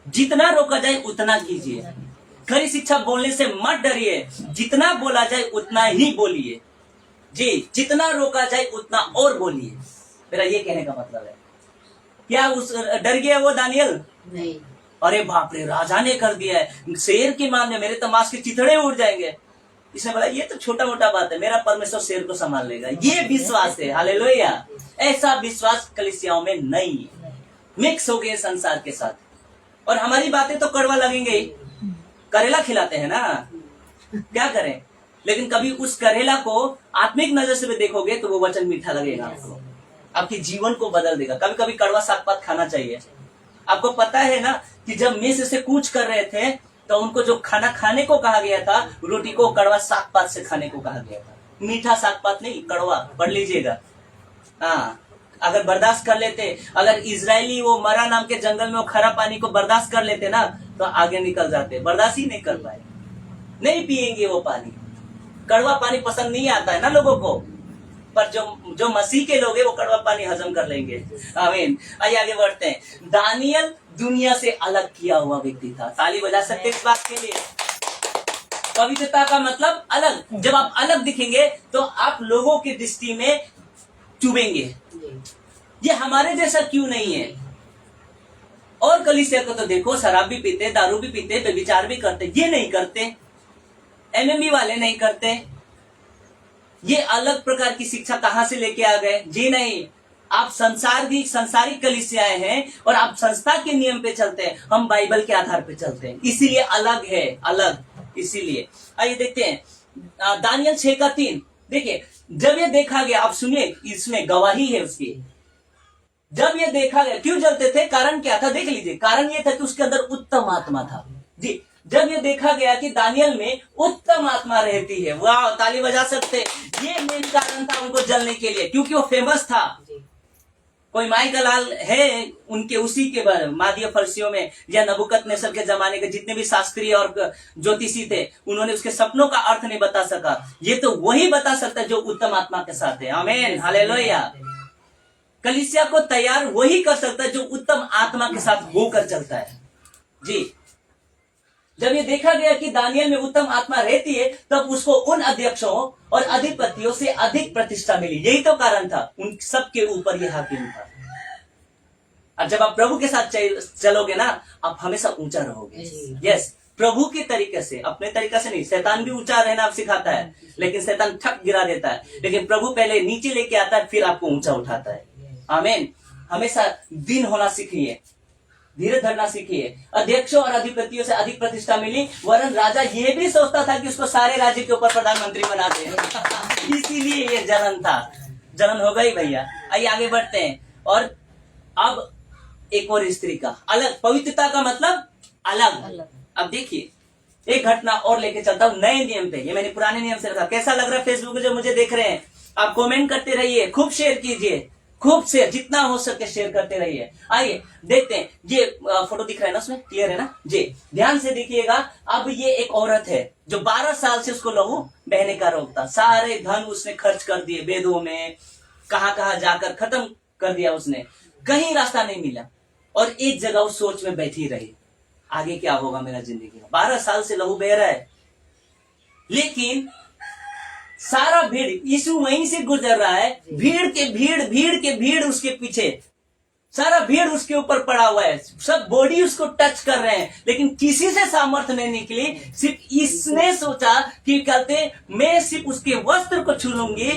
जितना रोका जाए उतना कीजिए। खरी शिक्षा बोलने से मत डरिए, जितना बोला जाए उतना ही बोलिए जी। जितना रोका जाए उतना और बोलिए। मेरा ये कहने का मतलब है। क्या उस डर गया वो दानियल? नहीं। अरे बाप रे, राजा ने कर दिया है, शेर की मान में मेरे तो मांस के चिथड़े उड़ जाएंगे। इसने बोला ये तो छोटा मोटा बात है, मेरा परमेश्वर शेर को संभाल लेगा। ये विश्वास है। हालेलुया। ऐसा विश्वास कलीसियाओं में नहीं है। मिक्स हो गए संसार के साथ, और हमारी बातें तो कड़वा लगेंगे ही। करेला खिलाते हैं ना, क्या करें? लेकिन कभी उस करेला को आत्मिक नजर से भी देखोगे तो वो वचन मीठा लगेगा आपको। आपके जीवन को बदल देगा। कभी कभी कड़वा साग पात खाना चाहिए। आपको पता है ना कि जब मिस्र से कूच कर रहे थे तो उनको जो खाना खाने को कहा गया था, रोटी को कड़वा साग पात से खाने को कहा गया था। मीठा साग पात नहीं, कड़वा, पढ़ लीजिएगा। हाँ, अगर बर्दाश्त कर लेते, अगर इजरायली वो मरा नाम के जंगल में वो खरा पानी को बर्दाश्त कर लेते ना तो आगे निकल जाते। बर्दाश्त ही नहीं कर पाए, नहीं पिएंगे वो पानी। कड़वा पानी पसंद नहीं आता है ना लोगों को, पर जो मसीह के लोग हैं वो कड़वा पानी हजम कर लेंगे। आमीन। आइए आगे बढ़ते हैं। दानियल दुनिया से अलग किया हुआ व्यक्ति था। ताली बजा सकते इस बात के लिए। पवित्रता का मतलब अलग। जब आप अलग दिखेंगे तो आप लोगों की दृष्टि में चुभेंगे, ये हमारे जैसा क्यों नहीं है। और कलीसिया को तो देखो, शराब भी पीते, दारू भी पीते, व्यभिचार भी करते, ये नहीं करते। एमएमबी वाले नहीं करते। ये अलग प्रकार की शिक्षा कहां से लेके आ गए? जी नहीं, आप संसारिक कलीसियाएं हैं और आप संस्था के नियम पे चलते हैं, हम बाइबल के आधार पे चलते हैं, इसीलिए अलग है, अलग। इसीलिए आइए देखते हैं दानियल 6:3। देखिए, जब ये देखा गया, आप सुनिए, इसमें गवाही है उसकी। जब ये देखा गया, क्यों जलते थे, कारण क्या था, देख लीजिए। कारण ये था कि उसके अंदर उत्तम आत्मा था। जी, जब ये देखा गया कि दानियल में उत्तम आत्मा रहती है, वाह, ताली बजा सकते। ये मेन कारण था उनको जलने के लिए, क्योंकि वो फेमस था। कोई माई दलाल है उनके, उसी के बारे में मादिया फरसियों में या नबूकदनेस्सर के जमाने के जितने भी शास्त्री और ज्योतिषी थे, उन्होंने उसके सपनों का अर्थ नहीं बता सका। ये तो वही बता सकता है जो उत्तम आत्मा के साथ है। आमीन, हालेलुया। कलीसिया को तैयार वही कर सकता है जो उत्तम आत्मा के साथ होकर चलता है। जी, जब ये देखा गया कि दानियल में उत्तम आत्मा रहती है, तब उसको उन अध्यक्षों और अधिपतियों से अधिक प्रतिष्ठा मिली। यही तो कारण था, उन सबके ऊपर यह हाकिम था। और जब आप प्रभु के साथ चलोगे ना, आप हमेशा ऊंचा रहोगे। यस, प्रभु के तरीके से, अपने तरीके से नहीं। शैतान भी ऊंचा रहना आप सिखाता है, लेकिन शैतान ठक गिरा देता है। लेकिन प्रभु पहले नीचे लेके आता है, फिर आपको ऊंचा उठाता है। आमीन। हमेशा दीन होना सीखिए, धीरे धरना सीखिए। अध्यक्षों और अधिपतियों से अधिक प्रतिष्ठा मिली, वरन राजा ये भी सोचता था कि उसको सारे राज्य के ऊपर प्रधानमंत्री बना दे। इसीलिए ये जलन था। जलन हो गई भैया। आइए आगे बढ़ते हैं। और अब एक और स्त्री का अलग, पवित्रता का मतलब अलग। अब देखिए, एक घटना और लेके चलता हूं नए नियम पे। ये मैंने पुराने नियम से रखा। कैसा लग रहा है फेसबुक पे जो मुझे देख रहे हैं? आप कमेंट करते रहिए, खूब शेयर कीजिए, खूब शेयर, जितना हो सके शेयर करते रहिए। आइए देखते हैं। ये फोटो दिख रहा है ना, उसमें क्लियर है ना जी? ध्यान से देखिएगा। अब ये एक औरत है जो 12 साल से उसको लहू बहने का रोग था। सारे धन उसने खर्च कर दिए, वेदों में कहां कहां जाकर खत्म कर दिया उसने, कहीं रास्ता नहीं मिला। और एक जगह उस सोच में बैठी रही, आगे क्या होगा मेरा जिंदगी में। 12 साल से लहू बह रहा है, लेकिन सारा भीड़, यीशु वहीं से गुजर रहा है, भीड़ उसके पीछे, सारा भीड़ उसके ऊपर पड़ा हुआ है, सब बॉडी उसको टच कर रहे हैं, लेकिन किसी से सामर्थ्य नहीं निकली। सिर्फ इसने सोचा कि कहते मैं सिर्फ उसके वस्त्र को छू लूंगी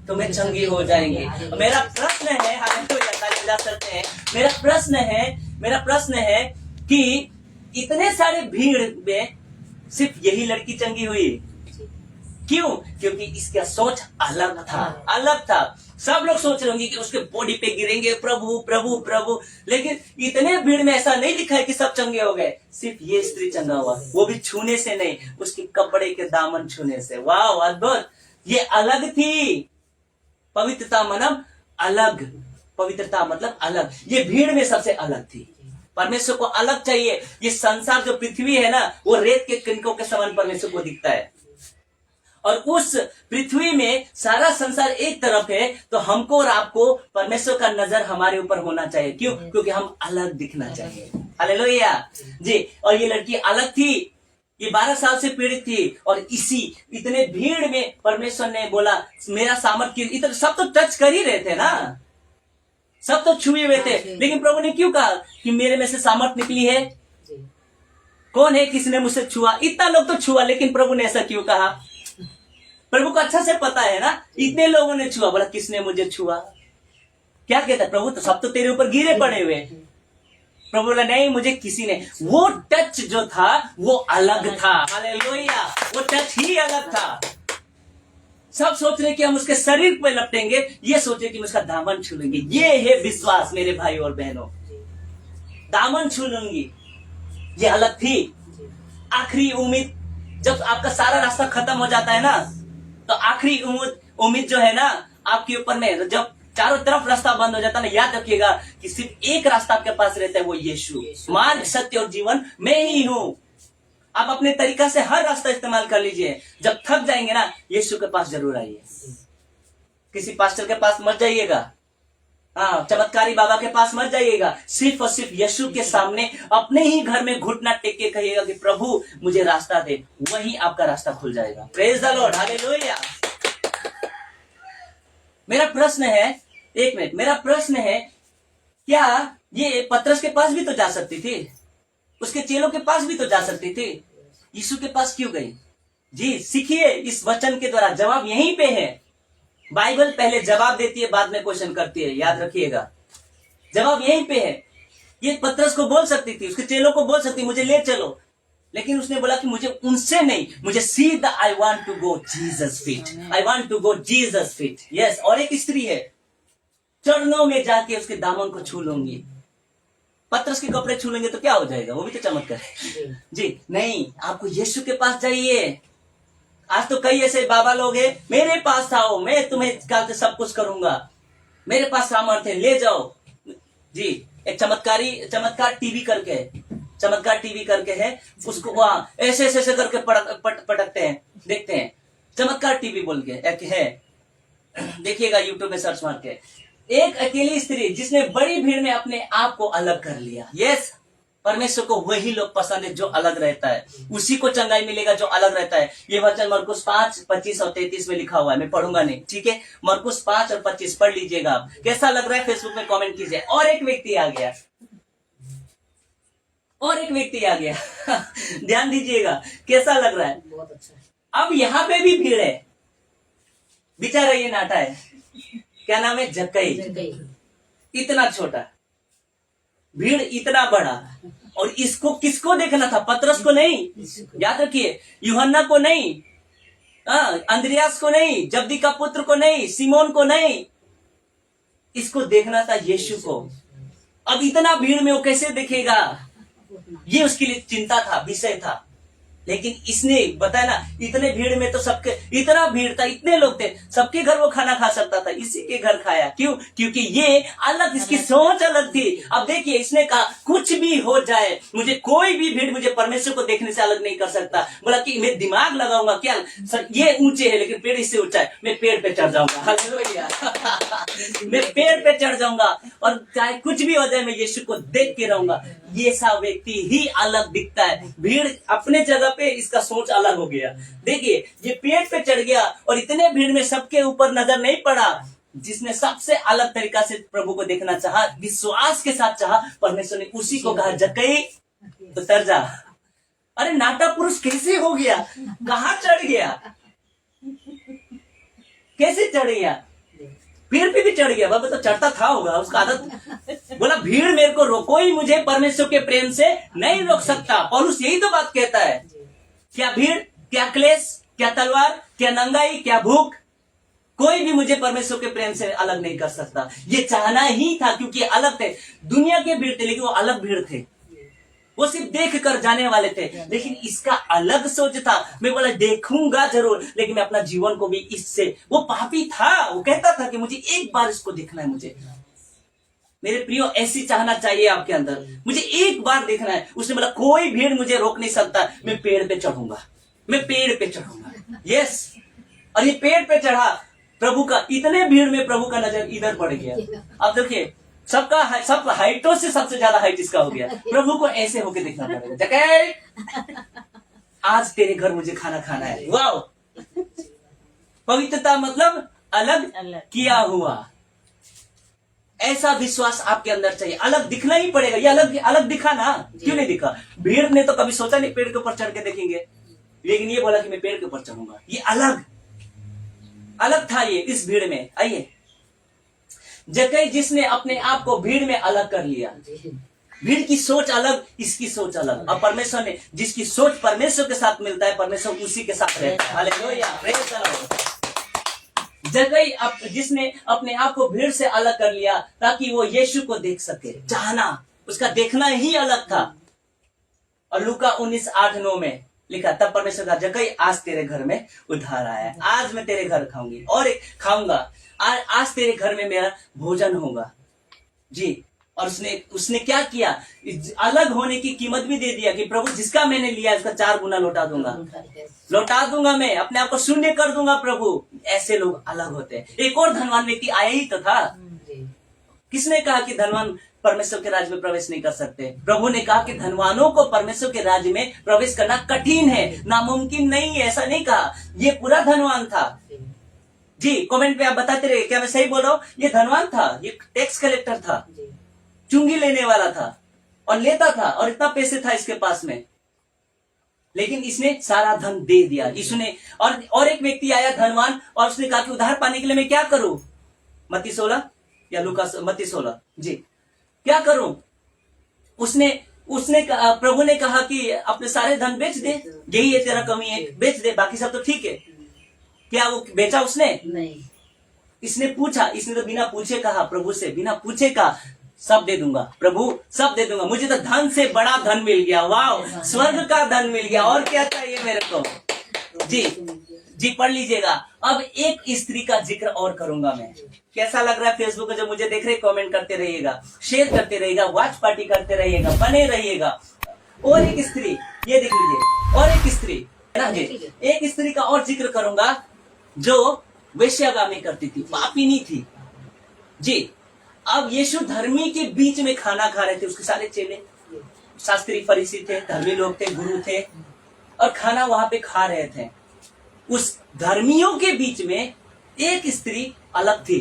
तो मैं चंगी हो जाएंगी। मेरा प्रश्न है, हालेलुया सकते हैं, मेरा प्रश्न है कि इतने सारे भीड़ में सिर्फ यही लड़की चंगी हुई, क्यों? क्योंकि इसका सोच अलग था। सब लोग सोच रहे होंगे कि उसके बॉडी पे गिरेंगे प्रभु प्रभु प्रभु, लेकिन इतने भीड़ में ऐसा नहीं दिखा है कि सब चंगे हो गए। सिर्फ ये स्त्री चंगा हुआ, वो भी छूने से नहीं, उसके कपड़े के दामन छूने से। वाह, अद्भुत। ये अलग थी। पवित्रता मतलब अलग। ये भीड़ में सबसे अलग थी। परमेश्वर को अलग चाहिए। ये संसार जो पृथ्वी है ना, वो रेत के कणकों के समान परमेश्वर को दिखता है। और उस पृथ्वी में सारा संसार एक तरफ है, तो हमको और आपको परमेश्वर का नजर हमारे ऊपर होना चाहिए। क्यों? क्योंकि हम अलग दिखना चाहिए। हालेलुया जी। और ये लड़की अलग थी, ये 12 साल से पीड़ित थी, और इसी इतने भीड़ में परमेश्वर ने बोला मेरा सामर्थ्य। इतने सब तो टच कर ही रहे थे ना, सब तो छुए हुए थे, लेकिन प्रभु ने क्यों कहा कि मेरे में से सामर्थ्य निकली है? कौन है किसने मुझसे छुआ? इतना लोग तो छुआ, लेकिन प्रभु ने ऐसा क्यों कहा? प्रभु को अच्छा से पता है ना, इतने लोगों ने छुआ, बोला किसने मुझे छुआ? क्या कहता प्रभु? तो सब तो तेरे ऊपर गिरे पड़े हुए। प्रभु बोला नहीं, मुझे किसी ने, वो टच जो था वो अलग था। हालेलुया, वो टच ही अलग था। सब सोच रहे कि हम उसके शरीर पे लपटेंगे, ये सोचे कि हम उसका दामन छू लेंगे। ये है विश्वास मेरे भाई और बहनों, दामन छू लूंगी, ये अलग थी। आखिरी उम्मीद, जब आपका सारा रास्ता खत्म हो जाता है ना, तो आखिरी उम्मीद जो है ना आपके ऊपर में, जब चारों तरफ रास्ता बंद हो जाता है ना, याद रखिएगा कि सिर्फ एक रास्ता आपके पास रहता है, वो यीशु। मार्ग, सत्य और जीवन मैं ही हूं। आप अपने तरीका से हर रास्ता इस्तेमाल कर लीजिए, जब थक जाएंगे ना, यीशु के पास जरूर आइए। किसी पास्टर के पास मत जाइएगा, हाँ, चमत्कारी बाबा के पास मत जाइएगा। सिर्फ और सिर्फ यीशु के सामने अपने ही घर में घुटना टेक के कहिएगा कि प्रभु मुझे रास्ता दे, वहीं आपका रास्ता खुल जाएगा। Praise the Lord, hallelujah. मेरा प्रश्न है, एक मिनट, मेरा प्रश्न है, क्या ये पतरस के पास भी तो जा सकती थी, उसके चेलों के पास भी तो जा सकती थी, यीशु के पास क्यों गई? जी, सीखिए इस वचन के द्वारा, जवाब यहीं पे है। बाइबल पहले जवाब देती है, बाद में क्वेश्चन करती है, याद रखिएगा, जवाब यहीं पे है। ये पतरस को बोल सकती थी, उसके चेलों को बोल सकती, मुझे ले चलो, लेकिन उसने बोला कि मुझे उनसे नहीं, मुझे सीधा I want to go Jesus feet, I want to go Jesus feet. Yes, और एक स्त्री है, चरणों में जाके उसके दामन को छू लूंगी। पतरस के कपड़े छू लेंगे तो क्या हो जाएगा, वो भी तो चमत्कार है। जी नहीं, आपको यीशु के पास जाइए। आज तो कई ऐसे बाबा लोग हैं, मेरे पास आओ, मैं तुम्हें कल सब कुछ करूंगा, मेरे पास सामर्थ्य है, ले जाओ। जी, एक चमत्कार टीवी करके है, उसको वहां ऐसे ऐसे करके पटकते हैं, देखते हैं, चमत्कार टीवी बोल के एक है, देखिएगा यूट्यूब में सर्च मार के। एक अकेली स्त्री जिसने बड़ी भीड़ में अपने आप को अलग कर लिया। यस, परमेश्वर को वही लोग पसंद है जो अलग रहता है, उसी को चंगाई मिलेगा जो अलग रहता है। ये वचन मरकुस 5:25 और 33 में लिखा हुआ है, मैं पढ़ूंगा नहीं, ठीक है। मरकुस 5 और 25 पढ़ लीजिएगा आप। कैसा लग रहा है फेसबुक में कमेंट कीजिए। और एक व्यक्ति आ गया, ध्यान दीजिएगा कैसा लग रहा है, बहुत अच्छा। अब यहाँ पे भी भीड़ है, बेचारा ये नाटा है, क्या नाम है, जक्कई। इतना छोटा, भीड़ इतना बड़ा, और इसको किसको देखना था? पतरस को नहीं, याद रखिए, यूहन्ना को नहीं, अंद्रियास को नहीं, जब्दी का पुत्र को नहीं, सिमोन को नहीं, इसको देखना था यीशु को। अब इतना भीड़ में वो कैसे देखेगा, ये उसके लिए चिंता था, विषय था। लेकिन इसने बताया ना, इतने भीड़ में तो सबके, इतना भीड़ था, इतने लोग थे, सबके घर वो खाना खा सकता था, इसी के घर खाया। क्यों? क्योंकि ये अलग, इसकी सोच अलग थी। अब देखिए, इसने कहा कुछ भी हो जाए, मुझे कोई भी भीड़ मुझे परमेश्वर को देखने से अलग नहीं कर सकता। बोला कि मैं दिमाग लगाऊंगा, क्या सर ये ऊंचे है लेकिन पेड़ इससे ऊंचा है, मैं पेड़ पे चढ़ जाऊंगा, हालेलुया। मैं पेड़ पे चढ़ जाऊंगा और चाहे कुछ भी हो जाए, मैं यीशु को देख के रहूंगा। ये सा व्यक्ति ही अलग दिखता है। भीड़ अपने जगह पे, इसका सोच अलग हो गया। देखिए, ये पेड़ पे चढ़ गया और इतने भीड़ में सबके ऊपर नजर नहीं पड़ा। जिसने सबसे अलग तरीका से प्रभु को देखना चाहा, विश्वास के साथ चाहा, परमेश्वर ने उसी को कहा, जक्कई तो तर जा। अरे नाटा पुरुष कैसे हो गया, कहाँ चढ़ गया, कैसे चढ़ गया? पेड़ पे भी चढ़ गया, बाबा तो चढ़ता था होगा, उसका आदत। बोला भीड़ मेरे को रोको ही, मुझे परमेश्वर के प्रेम से नहीं रोक सकता। पौलुस यही तो बात कहता है। क्या भीड़, क्या क्लेश, क्या तलवार, क्या नंगाई, क्या भूख, कोई भी मुझे परमेश्वर के प्रेम से अलग नहीं कर सकता। ये चाहना ही था, क्योंकि अलग थे, दुनिया के भीड़ थे, लेकिन वो अलग भीड़ थे, वो सिर्फ देख कर जाने वाले थे। लेकिन इसका अलग सोच था, मैं बोला देखूंगा जरूर, लेकिन मैं अपना जीवन को भी इससे, वो पापी था, वो कहता था कि मुझे एक बार इसको देखना है। मुझे, मेरे प्रियो, ऐसी चाहना चाहिए आपके अंदर, मुझे एक बार देखना है। उसने बोला कोई भीड़ मुझे रोक नहीं सकता, मैं पेड़ पे चढ़ूंगा, मैं पेड़ पे चढ़ूंगा। यस, और ये पेड़ पे चढ़ा प्रभु का, इतने भीड़ में प्रभु का नजर इधर पड़ गया। अब देखिए, सब हाइटों से सबसे ज्यादा हाइट इसका हो गया। प्रभु को ऐसे होके देखना पड़ेगा, जक्कई आज तेरे घर मुझे खाना खाना है। वाह, पवित्रता मतलब अलग किया हुआ, ऐसा विश्वास आपके अंदर चाहिए। अलग दिखना ही पड़ेगा। ये अलग दिखा ना, क्यों नहीं दिखा? भीड़ ने तो कभी सोचा नहीं पेड़ के ऊपर चढ़ के देखेंगे, लेकिन ये बोला कि मैं पेड़ के ऊपर चढ़ूंगा। ये अलग था ये इस भीड़ में। आइए, जक्कई जिसने अपने आप को भीड़ में अलग कर लिया। भीड़ की सोच अलग, इसकी सोच अलग। अब परमेश्वर ने, जिसकी सोच परमेश्वर के साथ मिलता है, परमेश्वर उसी के साथ रहता है। Hallelujah, praise the Lord. जिसने अपने आप को भीड़ से अलग कर लिया ताकि वो यीशु को देख सके, चाहना, उसका देखना ही अलग था। और लूका 19:8-9 में लिखा, तब परमेश्वर कहा, जक्कई आज तेरे घर में उद्धार आया है, आज मैं तेरे घर खाऊंगी और खाऊंगा, आज तेरे घर में मेरा भोजन होगा जी। और उसने क्या किया, अलग होने की कीमत भी दे दिया कि प्रभु जिसका मैंने लिया उसका 4 गुना लौटा दूंगा मैं, अपने आप को शून्य कर दूंगा प्रभु। ऐसे लोग अलग होते हैं। एक और धनवान व्यक्ति आया ही तो था। किसने कहा कि धनवान परमेश्वर के राज्य में प्रवेश नहीं कर सकते? प्रभु ने कहा कि धनवानों को परमेश्वर के राज्य में प्रवेश करना कठिन है, नामुमकिन नहीं है, ऐसा नहीं कहा। ये पूरा धनवान था जी। कमेंट में आप बताते रहिए क्या मैं सही बोल रहा हूँ। ये धनवान था, ये टैक्स कलेक्टर था, चुंगी लेने वाला था और लेता था, और इतना पैसे था इसके पास में, लेकिन इसने सारा धन दे दिया यीशु ने। और एक व्यक्ति आया धनवान, और उसने कहा कि उधार पाने के लिए मैं क्या करूं? मत्ती 16 या लूका मत्ती 16 जी, क्या करूं? उसने प्रभु ने कहा कि अपने सारे धन बेच दे, यही है तेरा कमी है, बेच दे, बाकी सब तो ठीक है। क्या वो बेचा उसने? नहीं। इसने पूछा, इसने तो बिना पूछे कहा प्रभु से, बिना पूछे कहा सब दे दूंगा प्रभु, सब दे दूंगा, मुझे तो धन से बड़ा धन मिल गया, वाह, स्वर्ग का धन मिल गया, और क्या चाहिए मेरे को जी। पढ़ लीजिएगा। अब एक स्त्री का जिक्र और करूंगा मैं। कैसा लग रहा है फेसबुक पे जो मुझे देख रहे, कमेंट करते रहिएगा, शेयर करते रहिएगा, वॉच पार्टी करते रहिएगा, बने रहिएगा। और एक स्त्री, ये देख लीजिए, और एक स्त्री है ना जी, एक स्त्री का और जिक्र करूंगा जो वेश्यागामी करती थी, पापिनी थी जी। अब यीशु धर्मी के बीच में खाना खा रहे थे, उसके सारे चेले शास्त्री फरीसी थे, धर्मी लोग थे, गुरु थे, और खाना वहां पे खा रहे थे। उस धर्मियों के बीच में एक स्त्री अलग थी।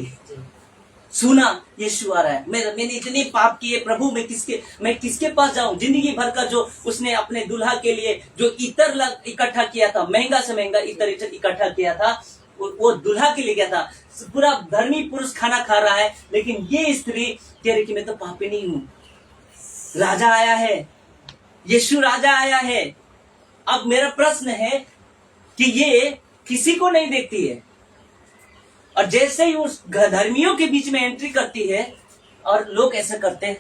सुना यीशु आ रहा है, मैंने इतने पाप किए प्रभु, मैं किसके पास जाऊं? जिंदगी भर का जो उसने अपने दुल्हा के लिए जो इतर इकट्ठा किया था, महंगा से महंगा इतर इकट्ठा किया था, वो दुल्हा के लिए गया था। पूरा धर्मी पुरुष खाना खा रहा है, लेकिन ये स्त्री कह रही कि मैं तो पापी हूं, राजा आया है, यीशु राजा आया है। अब मेरा प्रश्न है कि ये किसी को नहीं देखती है, और जैसे ही उस धर्मियों के बीच में एंट्री करती है, और लोग ऐसे करते हैं,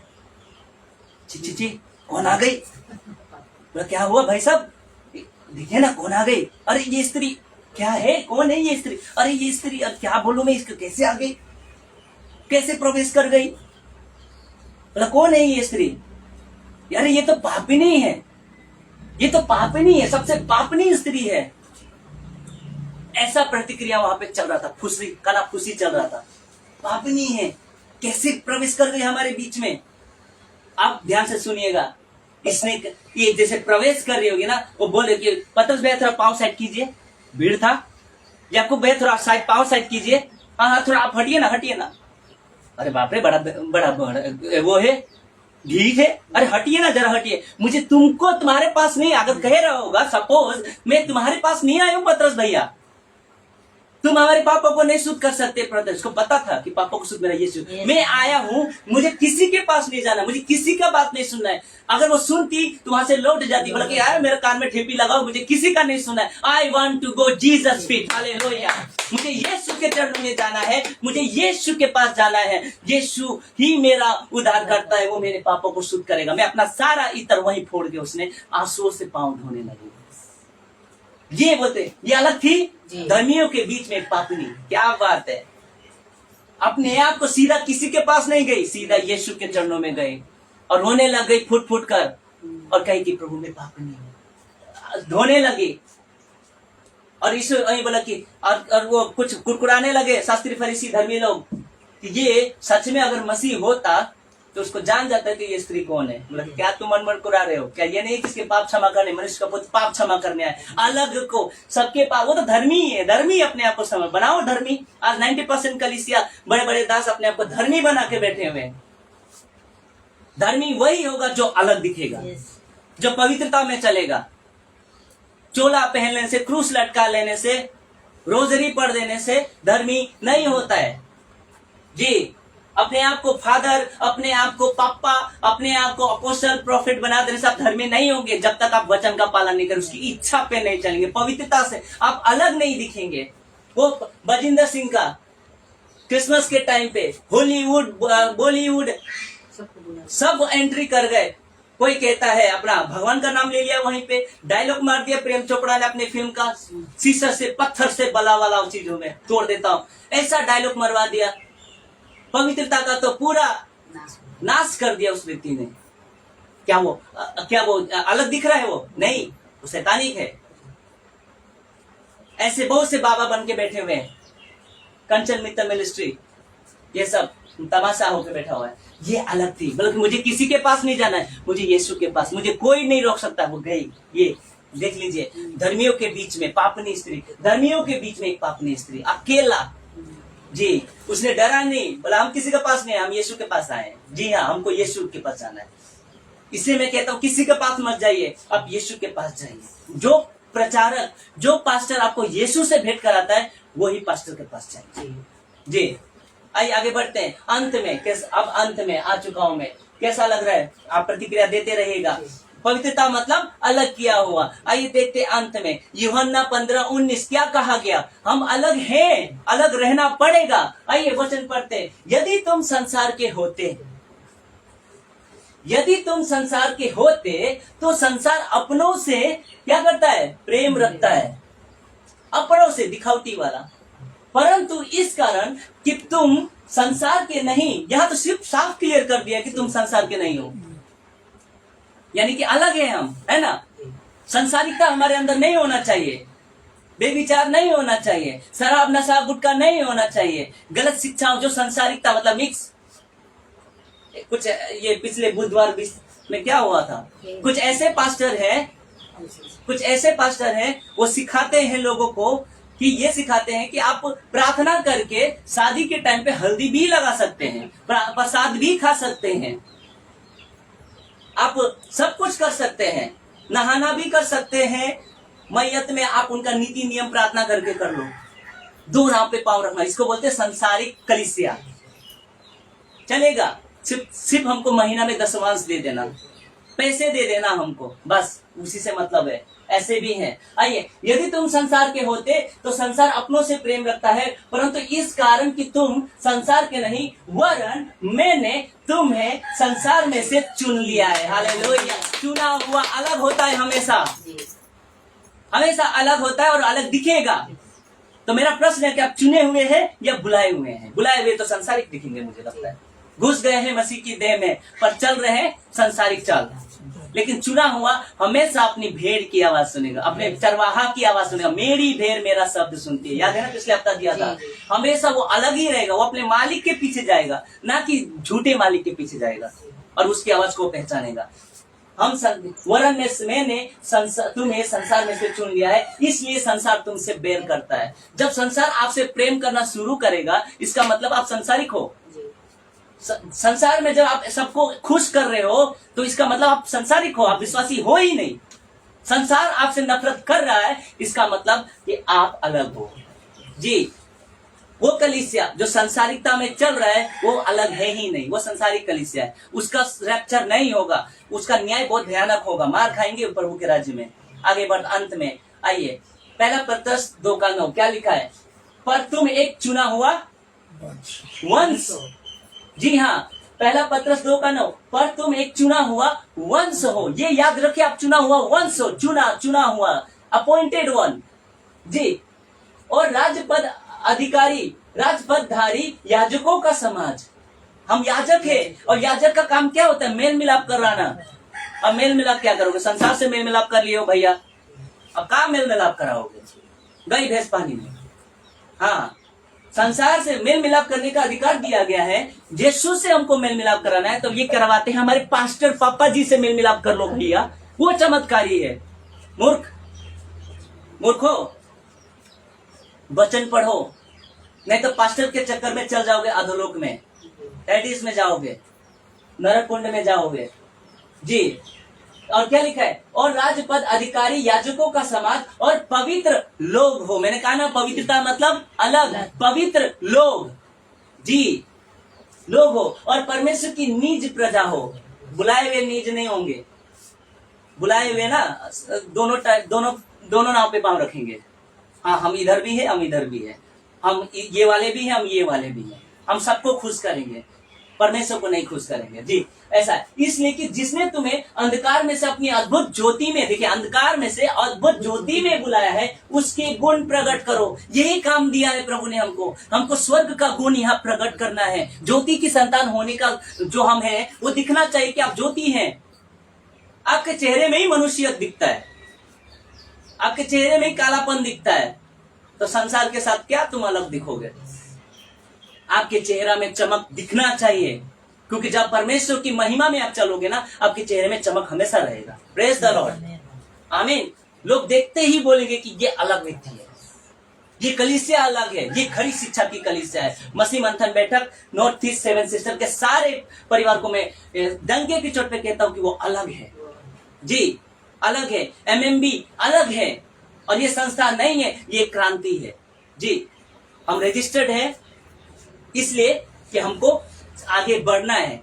ची कौन आ गई? बोला क्या हुआ भाई साहब, देखिए ना कौन आ गई? अरे ये स्त्री क्या है, कौन है ये स्त्री? अरे ये स्त्री, क्या बोलूं मैं इसको, कैसे आ गई, कैसे प्रवेश कर गई? बोला कौन है ये स्त्री? यार ये तो पापिनी है, ये तो पापिनी है, सबसे पापिनी स्त्री है। ऐसा प्रतिक्रिया वहां पे चल रहा था, फुसी चल रहा था। पापिनी है, कैसे प्रवेश कर गई हमारे बीच में? आप ध्यान से सुनिएगा। इसने ये जैसे प्रवेश कर रही होगी ना, वो बोले कि पतरस भैया थोड़ा पाँव साइड कीजिए, भीड़ था, याकूब भैया थोड़ा साइड, पाँव साइड कीजिए, हाँ थोड़ा आप हटिए ना। अरे बाप रे, बड़ा वो है, ठीक है, अरे हटिए ना, जरा हटिए, मुझे तुमको तुम्हारे पास नहीं, अगर कह रहा होगा सपोज मैं तुम्हारे पास नहीं आया हूं पतरस भैया, तुम हमारे पापा को नहीं शुद्ध कर सकते। पतरस को पता था कि पापा को शुद्ध मेरा यीशु, मैं आया हूं, मुझे किसी के पास नहीं जाना, मुझे किसी का बात नहीं सुनना है। अगर वो सुनती तो वहां से लौट जाती, बोला कि यार मेरे कान में ठेपी लगाओ, मुझे किसी का नहीं सुनना है। I want to go Jesus feet, hallelujah, मुझे यीशु के चरणों में जाना है, मुझे यीशु के पास जाना है। यीशु ही मेरा उद्धार करता है, वो मेरे पापों को शुद्ध करेगा। मैं अपना सारा इत्र वहीं फोड़ के, उसने आंसुओं से पांव धोने लगी। ये बोलते, ये अलग थी धर्मियों के बीच में पापिनी। क्या बात है, अपने आप को सीधा किसी के पास नहीं गई, सीधा यीशु के चरणों में गए और रोने लग गई फुट फुट कर, और कही कि प्रभु मैं पापिनी हूं, धोने लगी। और यीशु वही बोला कि और वो कुछ कुरकुराने लगे शास्त्री फरीसी धर्मी लोग कि ये सच में अगर मसीह होता तो उसको जान जाता है कि ये स्त्री कौन है। मतलब क्या तुम मन कुरा रहे हो? क्या ये नहीं किसके पाप क्षमा करने, मनुष्य का पुत्र पाप क्षमा करने आए, अलग को सबके पाप। वो तो धर्मी है, धर्मी अपने आप को समझ बनाओ धर्मी। आज 90% कलीसिया बड़े बड़े दास अपने आप को धर्मी बना के बैठे हुए हैं। धर्मी वही होगा जो अलग दिखेगा, जो पवित्रता में चलेगा। चोला पहनने से, क्रूस लटका लेने से, रोजरी पढ़ देने से धर्मी नहीं होता है जी। अपने आप को फादर, अपने आप को पापा, अपने आप को अपोस्टल प्रॉफिट बना देने से आप धर्मी नहीं होंगे जब तक आप वचन का पालन नहीं करें, उसकी इच्छा पे नहीं चलेंगे, पवित्रता से आप अलग नहीं दिखेंगे। वो बजिंदर सिंह का क्रिसमस के टाइम पे हॉलीवुड बॉलीवुड सब एंट्री कर गए। कोई कहता है अपना भगवान का नाम ले लिया, वहीं पे डायलॉग मार दिया प्रेम चोपड़ा ने अपने फिल्म का, शीशा से पत्थर से बला वाला चीजों में तोड़ देता हूं, ऐसा डायलॉग मरवा दिया। पवित्रता का तो पूरा नाश कर दिया उस व्यक्ति ने। क्या वो अलग दिख रहा है? वो नहीं, वो शैतानिक है। ऐसे बहुत से बाबा बन के बैठे हुए हैं, कंचन मित्तल मिनिस्ट्री, ये सब तमाशा होकर बैठा हुआ है। ये अलग थी, बल्कि मुझे किसी के पास नहीं जाना है, मुझे यीशु के पास, मुझे कोई नहीं रोक सकता। वो गई, ये देख लीजिए, धर्मियों के बीच में पापनी स्त्री, धर्मियों के बीच में एक पापनी स्त्री, अकेला। जी, उसने डरा नहीं, बोला हम किसी के पास नहीं, हम यीशु के पास आए। जी हाँ, हमको यीशु के पास जाना है। इसलिए मैं कहता हूँ किसी के पास मत जाइए, आप यीशु के पास जाइए। जो प्रचारक, जो पास्टर आपको यीशु से भेंट कराता है, वही पास्टर के पास जाइए। जी, आइए आगे बढ़ते हैं। अंत में अब अंत में आ चुका हूं मैं, कैसा लग रहा है? आप प्रतिक्रिया देते रहिएगा। पवित्रता मतलब अलग किया हुआ। आइए देखते हैं अंत में यूहन्ना 15:19 क्या कहा गया? हम अलग हैं, अलग रहना पड़ेगा। आइए वचन पढ़ते हैं। यदि तुम संसार के होते, यदि तुम संसार के होते तो संसार अपनों से क्या करता है? प्रेम रखता है, अपनों से, दिखावटी वाला। परंतु इस कारण कि तुम संसार के नहीं, यहां तो सिर्फ साफ क्लियर कर दिया कि तुम संसार के नहीं हो, यानी कि अलग है हम, है ना। संसारिकता हमारे अंदर नहीं होना चाहिए, बेविचार नहीं होना चाहिए, शराब नशा गुटखा नहीं होना चाहिए, गलत शिक्षाओं, जो संसारिकता मतलब मिक्स। कुछ ये पिछले बुधवार में क्या हुआ था, कुछ ऐसे पास्टर हैं वो सिखाते हैं लोगों को कि ये सिखाते हैं कि आप प्रार्थना करके शादी के टाइम पे हल्दी भी लगा सकते हैं, प्रसाद भी खा सकते हैं, आप सब कुछ कर सकते हैं, नहाना भी कर सकते हैं। मैयत में आप उनका नीति नियम प्रार्थना करके कर लो, दो राह पे पांव रखना, इसको बोलते हैं संसारिक कलीसिया। चलेगा, सिर्फ हमको महीना में 10वांश दे देना, पैसे दे देना हमको, बस उसी से मतलब है। ऐसे भी हैं। आइए, यदि तुम संसार के होते तो संसार अपनों से प्रेम रखता है, परंतु इस कारण कि तुम संसार के नहीं, वरन मैंने तुम्हें संसार में से चुन लिया है। हालेलुया। चुना हुआ अलग होता है, हमेशा अलग होता है और अलग दिखेगा। तो मेरा प्रश्न है कि आप चुने हुए हैं या बुलाए हुए हैं? बुलाए हुए तो संसारिक दिखेंगे, मुझे लगता है। घुस गए हैं मसीह की देह में, पर चल रहे हैं संसारिक चाल। लेकिन चुना हुआ हमेशा अपनी भेड़ की आवाज सुनेगा, अपने चरवाहा की आवाज सुनेगा। मेरी भेड़ मेरा शब्द सुनती है, याद है ना, पिछले हफ्ता दिया था। हमेशा वो अलग ही रहेगा, वो अपने मालिक के पीछे जाएगा, ना कि झूठे मालिक के पीछे जाएगा, और उसकी आवाज को पहचानेगा। वरन मैंने तुम्हें संसार में से चुन लिया है, इसलिए संसार तुमसे बैर करता है। जब संसार आपसे प्रेम करना शुरू करेगा, इसका मतलब आप संसारिक हो। संसार में जब आप सबको खुश कर रहे हो, तो इसका मतलब आप संसारिक हो, आप विश्वासी हो ही नहीं। संसार आपसे नफरत कर रहा है, इसका मतलब कि आप अलग हो। जी, वो कलीसिया जो संसारिकता में चल रहा है, वो अलग है ही नहीं, वो संसारिक कलीसिया है। उसका रैप्चर नहीं होगा, उसका न्याय बहुत भयानक होगा, मार खाएंगे प्रभु के राज्य में। आगे बढ़ अंत में आइए, पहला पत्रस 2:9 क्या लिखा है? पर तुम एक चुना हुआ वंश। जी हाँ, पहला पत्रस 2:9, पर तुम एक चुना हुआ वंश हो। ये याद रखिए, आप चुना हुआ वंश हो, चुना हुआ, अपॉइंटेड वन। जी, और राजपद अधिकारी, राजपदधारी, याजकों का समाज। हम याजक है, और याजक का काम क्या होता है? मेल मिलाप कराना। अब मेल मिलाप क्या करोगे? संसार से मेल मिलाप कर लिए हो भैया, अब कहाँ मेल मिलाप कराओगे? गई भैंस पानी में। हाँ, संसार से मेल मिलाप करने का अधिकार दिया गया है। यीशु से हमको मेल मिलाप कराना है, तो ये करवाते हैं हमारे पास्टर पापा जी से मेल मिलाप कर लो भैया, वो चमत्कारी है। मूर्खो, वचन पढ़ो, नहीं तो पास्टर के चक्कर में चल जाओगे, अधोलोक में, एडिस में जाओगे, नरक कुंड में जाओगे। जी, और क्या लिखा है? और राजपद अधिकारी, याजकों का समाज, और पवित्र लोग हो। मैंने कहा ना, पवित्रता मतलब अलग, पवित्र लोग। जी, लोग हो, और परमेश्वर की निज प्रजा हो। बुलाए हुए निज नहीं होंगे, बुलाए हुए ना, दोनों नाव पे पांव रखेंगे। हाँ, हम इधर भी है, हम इधर भी है, हम ये वाले भी हैं, हम ये वाले भी हैं, हम सबको खुश करेंगे, परमेश्वर को नहीं खुश करेंगे। जी ऐसा है, इसलिए कि जिसने तुम्हें अंधकार में से अपनी अद्भुत ज्योति में, देखिए अंधकार में से अद्भुत ज्योति में बुलाया है, उसके गुण प्रकट करो। यही काम दिया है प्रभु ने हमको स्वर्ग का गुण यहाँ प्रकट करना है। ज्योति की संतान होने का जो हम हैं वो दिखना चाहिए कि आप ज्योति हैं। आपके चेहरे में ही मनुष्यत दिखता है, आपके चेहरे में ही कालापन दिखता है, तो संसार के साथ क्या तुम अलग दिखोगे? आपके चेहरा में चमक दिखना चाहिए, क्योंकि जब परमेश्वर की महिमा में आप चलोगे ना, आपके चेहरे में चमक हमेशा रहेगा। प्रेज द लॉर्ड, आमीन। लोग देखते ही बोलेंगे कि ये अलग व्यक्ति है, ये कलीसिया अलग है, ये खरी शिक्षा की कलीसिया है। मसीह मंथन बैठक नॉर्थ ईस्ट सेवन सिस्टर के सारे परिवार को मैं डंके की चोट पे कहता हूं कि वो अलग है। जी अलग है, एमएमबी अलग है, और ये संस्था नहीं है, ये क्रांति है। जी हम रजिस्टर्ड है इसलिए कि हमको आगे बढ़ना है,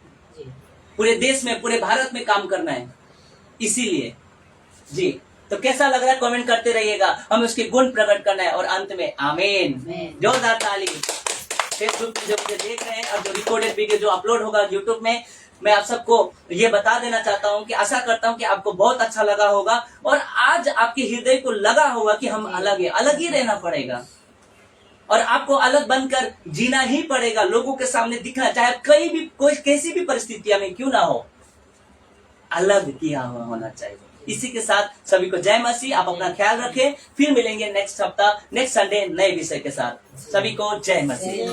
पूरे देश में, पूरे भारत में काम करना है, इसीलिए। जी तो कैसा लग रहा है कमेंट करते रहिएगा, हमें उसके गुण प्रकट करना है। और अंत में आमीन, जोरदार ताली। फेसबुक पे जो मुझे देख रहे हैं और जो रिकॉर्डेड वीडियो जो अपलोड होगा यूट्यूब में, मैं आप सबको ये बता देना चाहता हूं कि आशा करता हूं कि आपको बहुत अच्छा लगा होगा, और आज आपके हृदय को लगा होगा कि हम अलग है, अलग ही रहना पड़ेगा, और आपको अलग बनकर जीना ही पड़ेगा, लोगों के सामने दिखना, चाहे कोई कैसी भी परिस्थितियां में क्यों ना हो, अलग किया हुआ होना चाहिए। इसी के साथ सभी को जय मसीह। आप अपना ख्याल रखें, फिर मिलेंगे नेक्स्ट हफ्ता, नेक्स्ट संडे नए विषय के साथ। सभी को जय मसीह।